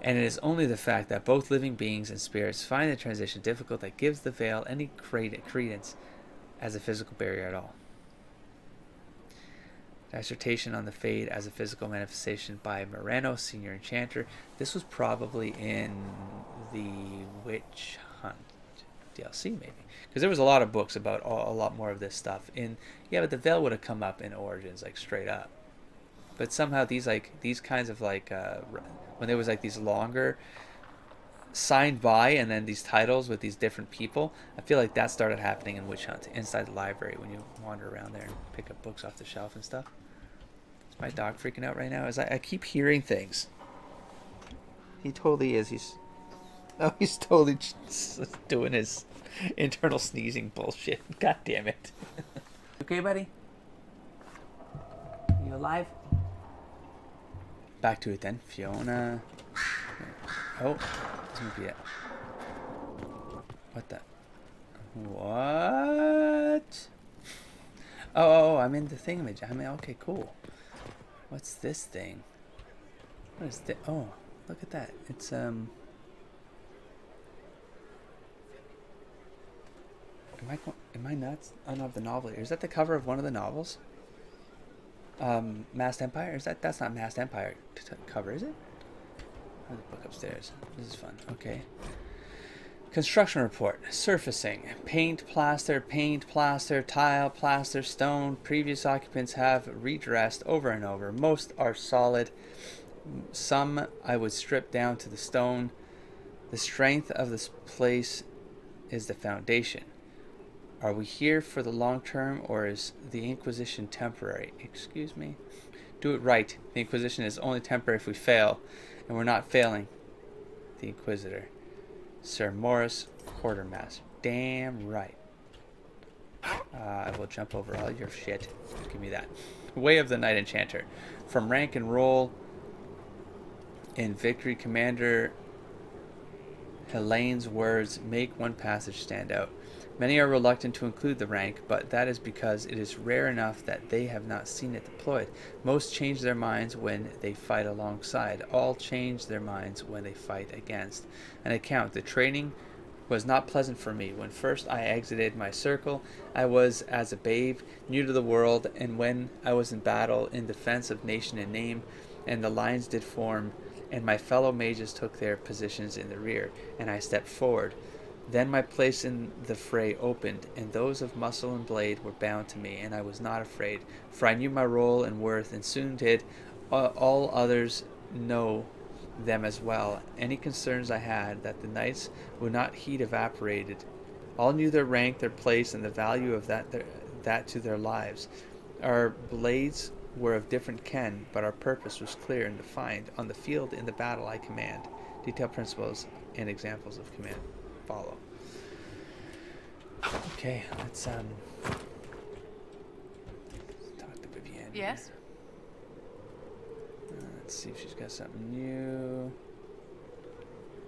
[SPEAKER 1] And it is only the fact that both living beings and spirits find the transition difficult that gives the veil any credence as a physical barrier at all. Dissertation on the Fade as a physical manifestation by Moreno, senior enchanter. This was probably in the Witch Hunt DLC, maybe, because there was a lot of books about a lot more of this stuff. But the veil would have come up in Origins, like straight up. But somehow these kinds of when there was like these longer signed by and then these titles with these different people, I feel like that started happening in Witch Hunt inside the library when you wander around there and pick up books off the shelf and stuff. Is my dog freaking out right now? I keep hearing things. He totally is. He's totally just doing his internal sneezing bullshit. God damn it. Okay, buddy? You alive? Back to it then. Fiona. Oh, this might be it. What the? What? Oh, I'm in the thingamajig. Okay, cool. What's this thing? What is this? Oh, look at that. It's, Am I nuts? I don't know if the novel here. Is that the cover of one of the novels? Masked Empire? That's not Masked Empire cover, is it? There's a book upstairs. This is fun. Okay. Construction report. Surfacing. Paint, plaster, tile, plaster, stone. Previous occupants have redressed over and over. Most are solid. Some I would strip down to the stone. The strength of this place is the foundation. Are we here for the long term, or is the Inquisition temporary? Excuse me? Do it right. The Inquisition is only temporary if we fail, and we're not failing. The Inquisitor. Sir Morris, Quartermaster. Damn right. I will jump over all your shit. Give me that. Way of the Night Enchanter. From rank and role in Victory, Commander Helene's words make one passage stand out. Many are reluctant to include the rank, but that is because it is rare enough that they have not seen it deployed. Most change their minds when they fight alongside. All change their minds when they fight against. An account. The training was not pleasant for me. When first I exited my circle, I was as a babe, new to the world, and when I was in battle in defense of nation and name, and the lines did form, and my fellow mages took their positions in the rear, and I stepped forward. Then my place in the fray opened, and those of muscle and blade were bound to me, and I was not afraid, for I knew my role and worth, and soon did all others know them as well. Any concerns I had that the knights would not heed evaporated. All knew their rank, their place, and the value of that to their lives. Our blades were of different ken, but our purpose was clear and defined. On the field, in the battle, I command. Detailed principles and examples of command follow. Okay, let's talk to Vivienne.
[SPEAKER 8] Yes?
[SPEAKER 1] Let's see if she's got something new.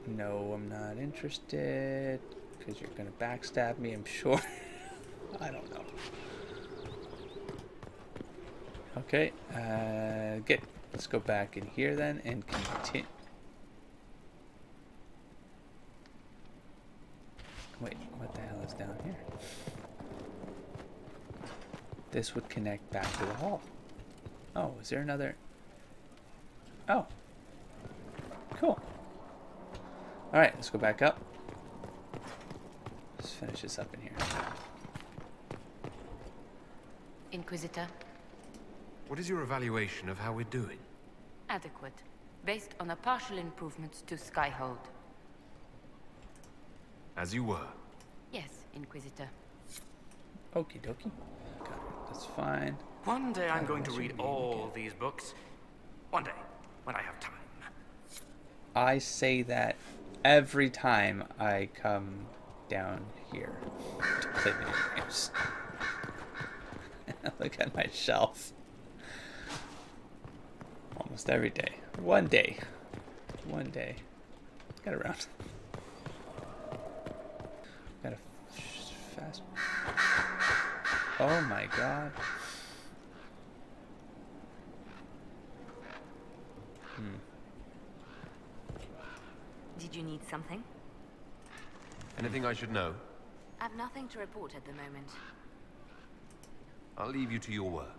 [SPEAKER 1] No, I'm not interested, because you're going to backstab me, I'm sure. I don't know. Okay, good. Let's go back in here then and continue. Wait, what the hell is down here? This would connect back to the hall. Oh, is there another? Oh, Cool. Alright, let's go back up. Let's finish this up in here.
[SPEAKER 8] Inquisitor.
[SPEAKER 3] What is your evaluation of how we're doing?
[SPEAKER 8] Adequate. Based on the partial improvements to Skyhold.
[SPEAKER 3] As you were.
[SPEAKER 8] Yes, Inquisitor.
[SPEAKER 1] Okie dokie. Got it. That's fine.
[SPEAKER 9] One day I'm going to read all these books. One day, when I have time.
[SPEAKER 1] I say that every time I come down here to play video games. Look at my shelf. Almost every day. One day. Get around. Got a fast. Oh my god.
[SPEAKER 2] Did you need something?
[SPEAKER 3] Anything I should know?
[SPEAKER 2] I've nothing to report at the moment.
[SPEAKER 3] I'll leave you to your work.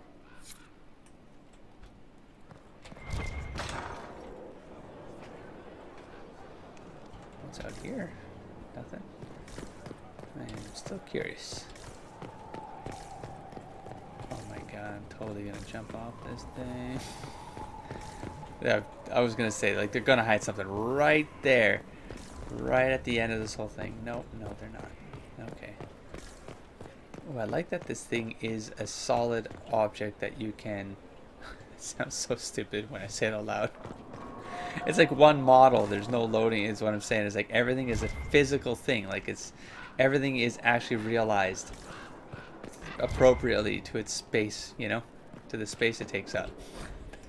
[SPEAKER 1] What's out here? Nothing. I'm still curious. Oh my god, I'm totally gonna jump off this thing. Yeah, I was gonna say, like, they're gonna hide something right there. Right at the end of this whole thing. No, they're not. Okay. Oh, I like that this thing is a solid object that you can... It sounds so stupid when I say it out loud. It's like one model. There's no loading is what I'm saying. It's like everything is a physical thing. Like everything is actually realized appropriately to its space, you know? To the space it takes up.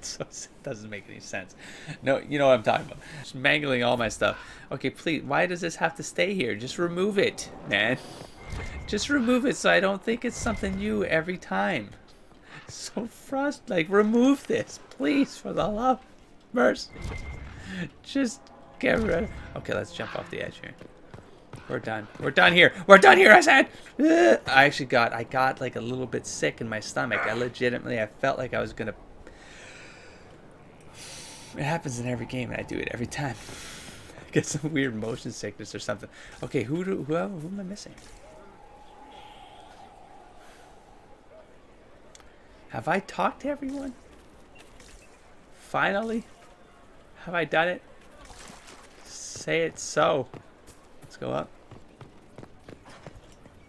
[SPEAKER 1] So it doesn't make any sense. No, you know what I'm talking about. Just mangling all my stuff. Okay, please, why does this have to stay here? Just remove it, man. Just remove it so I don't think it's something new every time. So frustrating. Like, remove this, please, for the love of mercy. Just get rid of it. Okay, let's jump off the edge here. We're done. We're done here. We're done here, I said! I got like a little bit sick in my stomach. I felt like I was gonna... It happens in every game and I do it every time. I get some weird motion sickness or something. Okay, who am I missing? Have I talked to everyone? Finally? Have I done it? Say it so. Let's go up.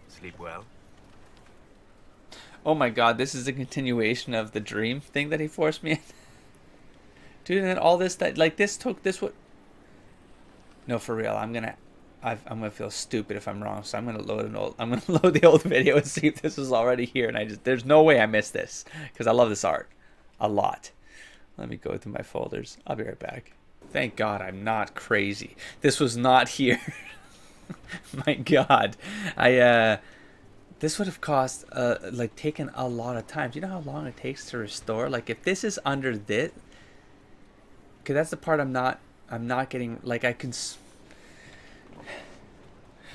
[SPEAKER 9] Sleep well?
[SPEAKER 1] Oh my god, this is a continuation of the dream thing that he forced me in. Dude, and then all this what... No, for real, I'm gonna feel stupid if I'm wrong, so I'm gonna load the old video and see if this is already here, and there's no way I missed this, because I love this art a lot. Let me go through my folders. I'll be right back. Thank God I'm not crazy. This was not here. My God. This would have cost, taken a lot of time. Do you know how long it takes to restore? Like, if this is under this... Okay, that's the part I'm not getting... Like, I can...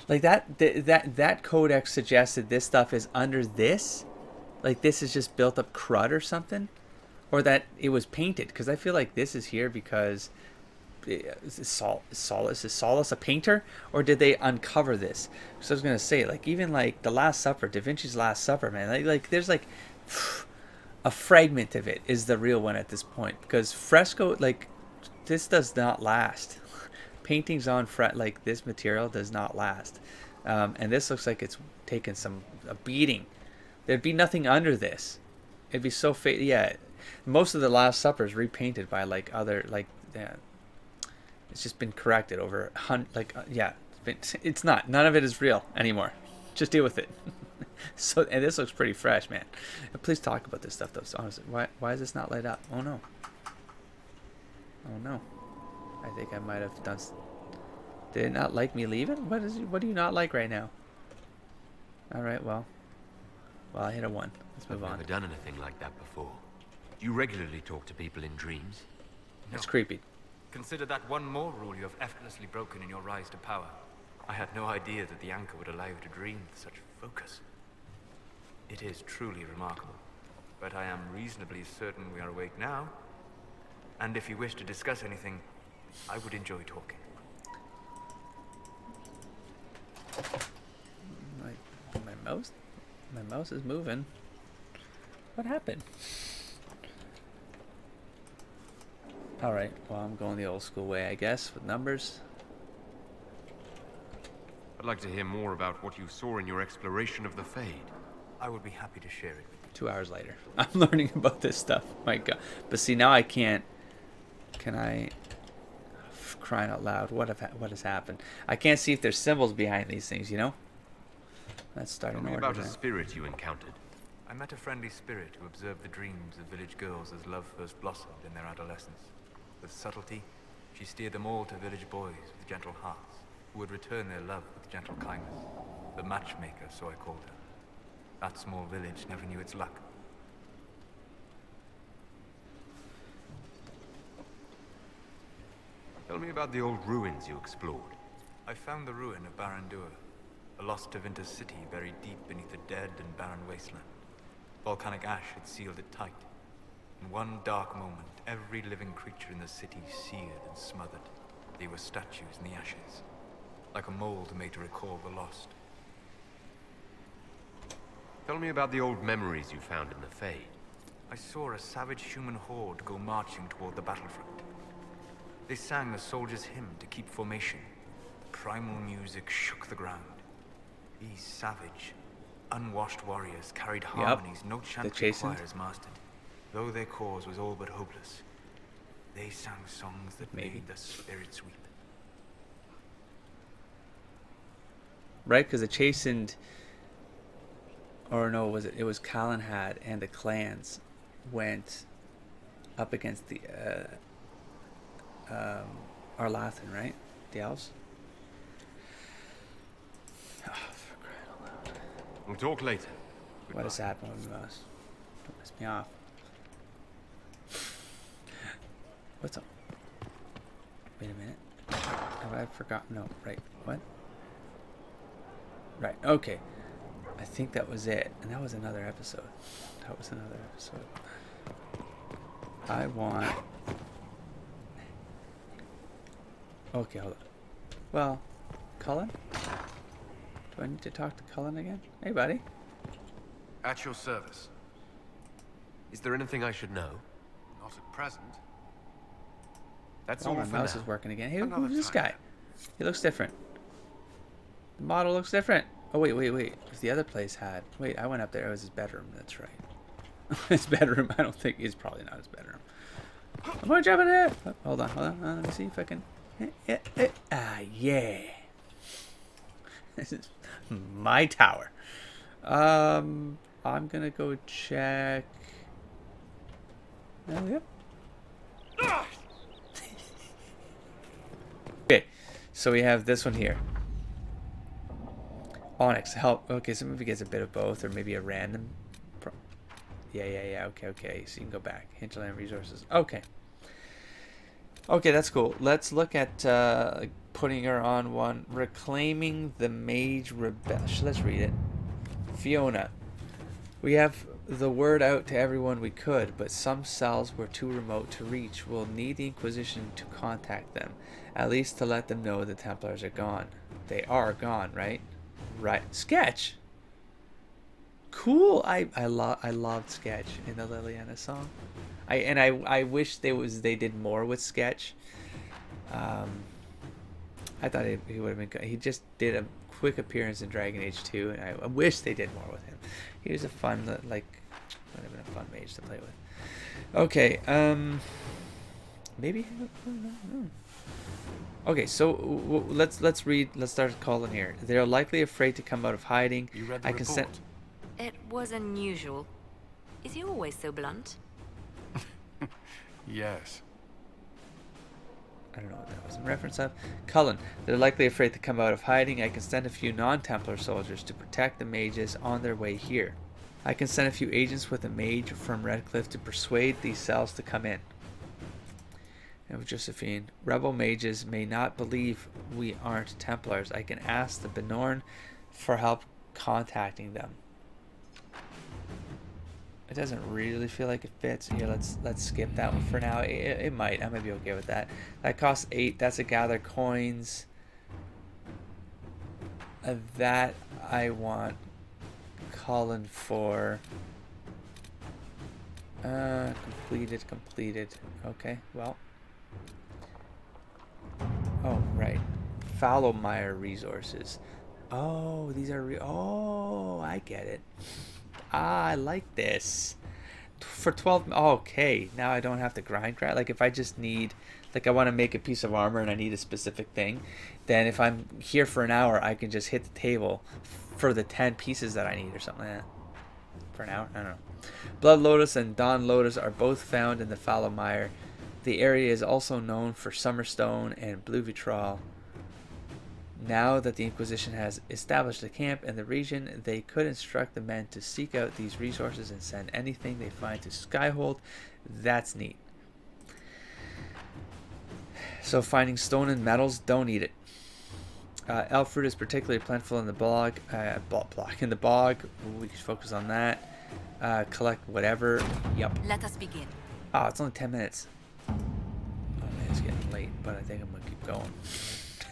[SPEAKER 1] Like, that codex suggested this stuff is under this? Like, this is just built up crud or something? Or that it was painted? Because I feel like this is here because... Is Solas a painter? Or did they uncover this? Because I was going to say, like, even like the Last Supper, Da Vinci's Last Supper, man, like there's like a fragment of it is the real one at this point, because fresco, like, this does not last. Paintings on like this material does not last, and this looks like it's taken a beating. There'd be nothing under this. It'd be so yeah. Most of the Last Supper is repainted by like other it's just been corrected over it's not. None of it is real anymore. Just deal with it. So, and this looks pretty fresh, man. Please talk about this stuff, though. So honestly, why is this not light up? Oh no. Oh no. I think I might have done. Did it not like me leaving? What do you not like right now? All right, well, I hit a 1. Let's move on.
[SPEAKER 3] I've never done anything like that before. Do you regularly talk to people in dreams?
[SPEAKER 1] It's creepy.
[SPEAKER 9] Consider that one more rule you have effortlessly broken in your rise to power. I had no idea that the anchor would allow you to dream with such focus. It is truly remarkable, but I am reasonably certain we are awake now. And if you wish to discuss anything, I would enjoy talking.
[SPEAKER 1] My mouse is moving. What happened? Alright, well, I'm going the old school way, I guess, with numbers.
[SPEAKER 3] I'd like to hear more about what you saw in your exploration of the Fade.
[SPEAKER 9] I would be happy to share it with you.
[SPEAKER 1] 2 hours later. I'm learning about this stuff. My God. But see, now I can't... Can I... Crying out loud. What has happened? I can't see if there's symbols behind these things, you know? That's starting
[SPEAKER 3] Tell me
[SPEAKER 1] order
[SPEAKER 3] about a
[SPEAKER 1] now.
[SPEAKER 3] spirit you encountered.
[SPEAKER 9] I met a friendly spirit who observed the dreams of village girls as love first blossomed in their adolescence. With subtlety, she steered them all to village boys with gentle hearts, who would return their love with gentle kindness. The matchmaker, so I called her. That small village never knew its luck.
[SPEAKER 3] Tell me about the old ruins you explored.
[SPEAKER 9] I found the ruin of Barandur, a lost Tevinter city buried deep beneath a dead and barren wasteland. Volcanic ash had sealed it tight. In one dark moment, every living creature in the city seared and smothered. They were statues in the ashes, like a mold made to recall the lost.
[SPEAKER 3] Tell me about the old memories you found in the Fade.
[SPEAKER 9] I saw a savage human horde go marching toward the battlefront. They sang a soldier's hymn to keep formation. The primal music shook the ground. These savage, unwashed warriors carried harmonies no chantry choirs mastered. Though their cause was all but hopeless, they sang songs that made the spirits weep.
[SPEAKER 1] Right, because the chastened... Or no, it was Calenhad and the clans went up against the Arlathan, right? The elves. Oh, for crying out loud.
[SPEAKER 3] We'll talk later.
[SPEAKER 1] What has happened with us? Don't piss me off. What's up? Wait a minute. Have I forgotten? No, right. What? Right, okay. I think that was it. And that was another episode. I want... Okay, hold on. Well, Cullen? Do I need to talk to Cullen again? Hey, buddy.
[SPEAKER 3] At your service. Is there anything I should know?
[SPEAKER 6] Not at present.
[SPEAKER 3] That's
[SPEAKER 1] Oh,
[SPEAKER 3] all
[SPEAKER 1] my
[SPEAKER 3] for
[SPEAKER 1] mouse
[SPEAKER 3] now.
[SPEAKER 1] is working again. Hey,
[SPEAKER 6] Another
[SPEAKER 1] who's this
[SPEAKER 6] time.
[SPEAKER 1] guy? He looks different. The model looks different. Oh, wait. Because the other place had... Wait, I went up there. It was his bedroom. That's right. His bedroom. I don't think... It's probably not his bedroom. I'm going to jump in there. Oh, hold on. Let me see if I can... Yeah. This is my tower. I'm going to go check... Oh, yep. Okay. So we have this one here. Onyx, help. Okay, so maybe it gets a bit of both, or maybe a random. Yeah. Okay. So you can go back. Hinterland resources. Okay, that's cool. Let's look at putting her on one. Reclaiming the Mage Rebellion. Let's read it. Fiona. We have the word out to everyone we could, but some cells were too remote to reach. We'll need the Inquisition to contact them, at least to let them know the Templars are gone. They are gone, right? Right. Sketch. Cool. I loved Sketch in the Leliana song. I wish they did more with Sketch. I thought he would have been good. He just did a quick appearance in Dragon Age 2, and I wish they did more with him. He was a fun, like, would have been a fun mage to play with. Okay. Maybe. Okay, so let's read. Let's start calling here. They are likely afraid to come out of hiding.
[SPEAKER 6] You read the
[SPEAKER 1] I can
[SPEAKER 6] report?
[SPEAKER 2] It was unusual. Is he always so blunt?
[SPEAKER 6] Yes.
[SPEAKER 1] I don't know what that was in reference of. Cullen, they're likely afraid to come out of hiding. I can send a few non-Templar soldiers to protect the mages on their way here. I can send a few agents with a mage from Redcliffe to persuade these cells to come in. And with Josephine, rebel mages may not believe we aren't Templars. I can ask the Benorn for help contacting them. It doesn't really feel like it fits. Here, let's skip that one for now. It might. I might be okay with that. That costs 8. That's a gather coins. That I want Colin for. Completed. Okay, well. Oh, right. Fallowmire resources. Oh, these are... oh, I get it. Ah, I like this. For 12... okay, now I don't have to grind. Like, if I just need... like, I want to make a piece of armor and I need a specific thing, then if I'm here for an hour, I can just hit the table for the 10 pieces that I need or something like that. For an hour? I don't know. Blood Lotus and Dawn Lotus are both found in the Fallowmire. The area is also known for Summerstone and Blue Vitriol. Now that the Inquisition has established a camp in the region, they could instruct the men to seek out these resources and send anything they find to Skyhold. That's neat. So finding stone and metals, don't eat it. Elf fruit is particularly plentiful in the bog. In the bog, we can focus on that. Collect whatever. Yep.
[SPEAKER 2] Let us begin.
[SPEAKER 1] Oh, it's only 10 minutes. Oh man, it's getting late, but I think I'm gonna keep going.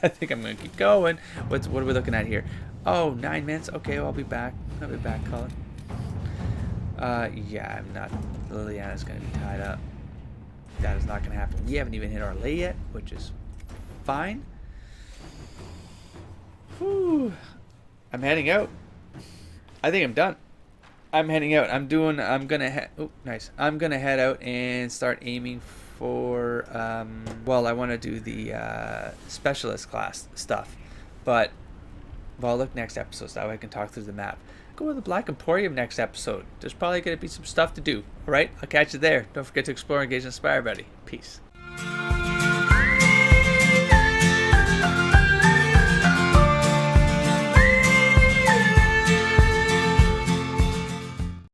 [SPEAKER 1] I think I'm gonna keep going. What are we looking at here? Oh, 9 minutes. Okay, well, I'll be back. I'll be back, Colin. Yeah, I'm not. Leliana's gonna be tied up. That is not gonna happen. We haven't even hit our lay yet, which is fine. Whew. I'm heading out. I think I'm done. I'm heading out. I'm gonna head. Oh, nice. I'm gonna head out and start aiming for. Well, I want to do the specialist class stuff, but well, look next episode so that way I can talk through the map. Go to the Black Emporium next episode. There's probably gonna be some stuff to do. All right. I'll catch you there. Don't forget to explore, engage, and inspire, buddy. Peace.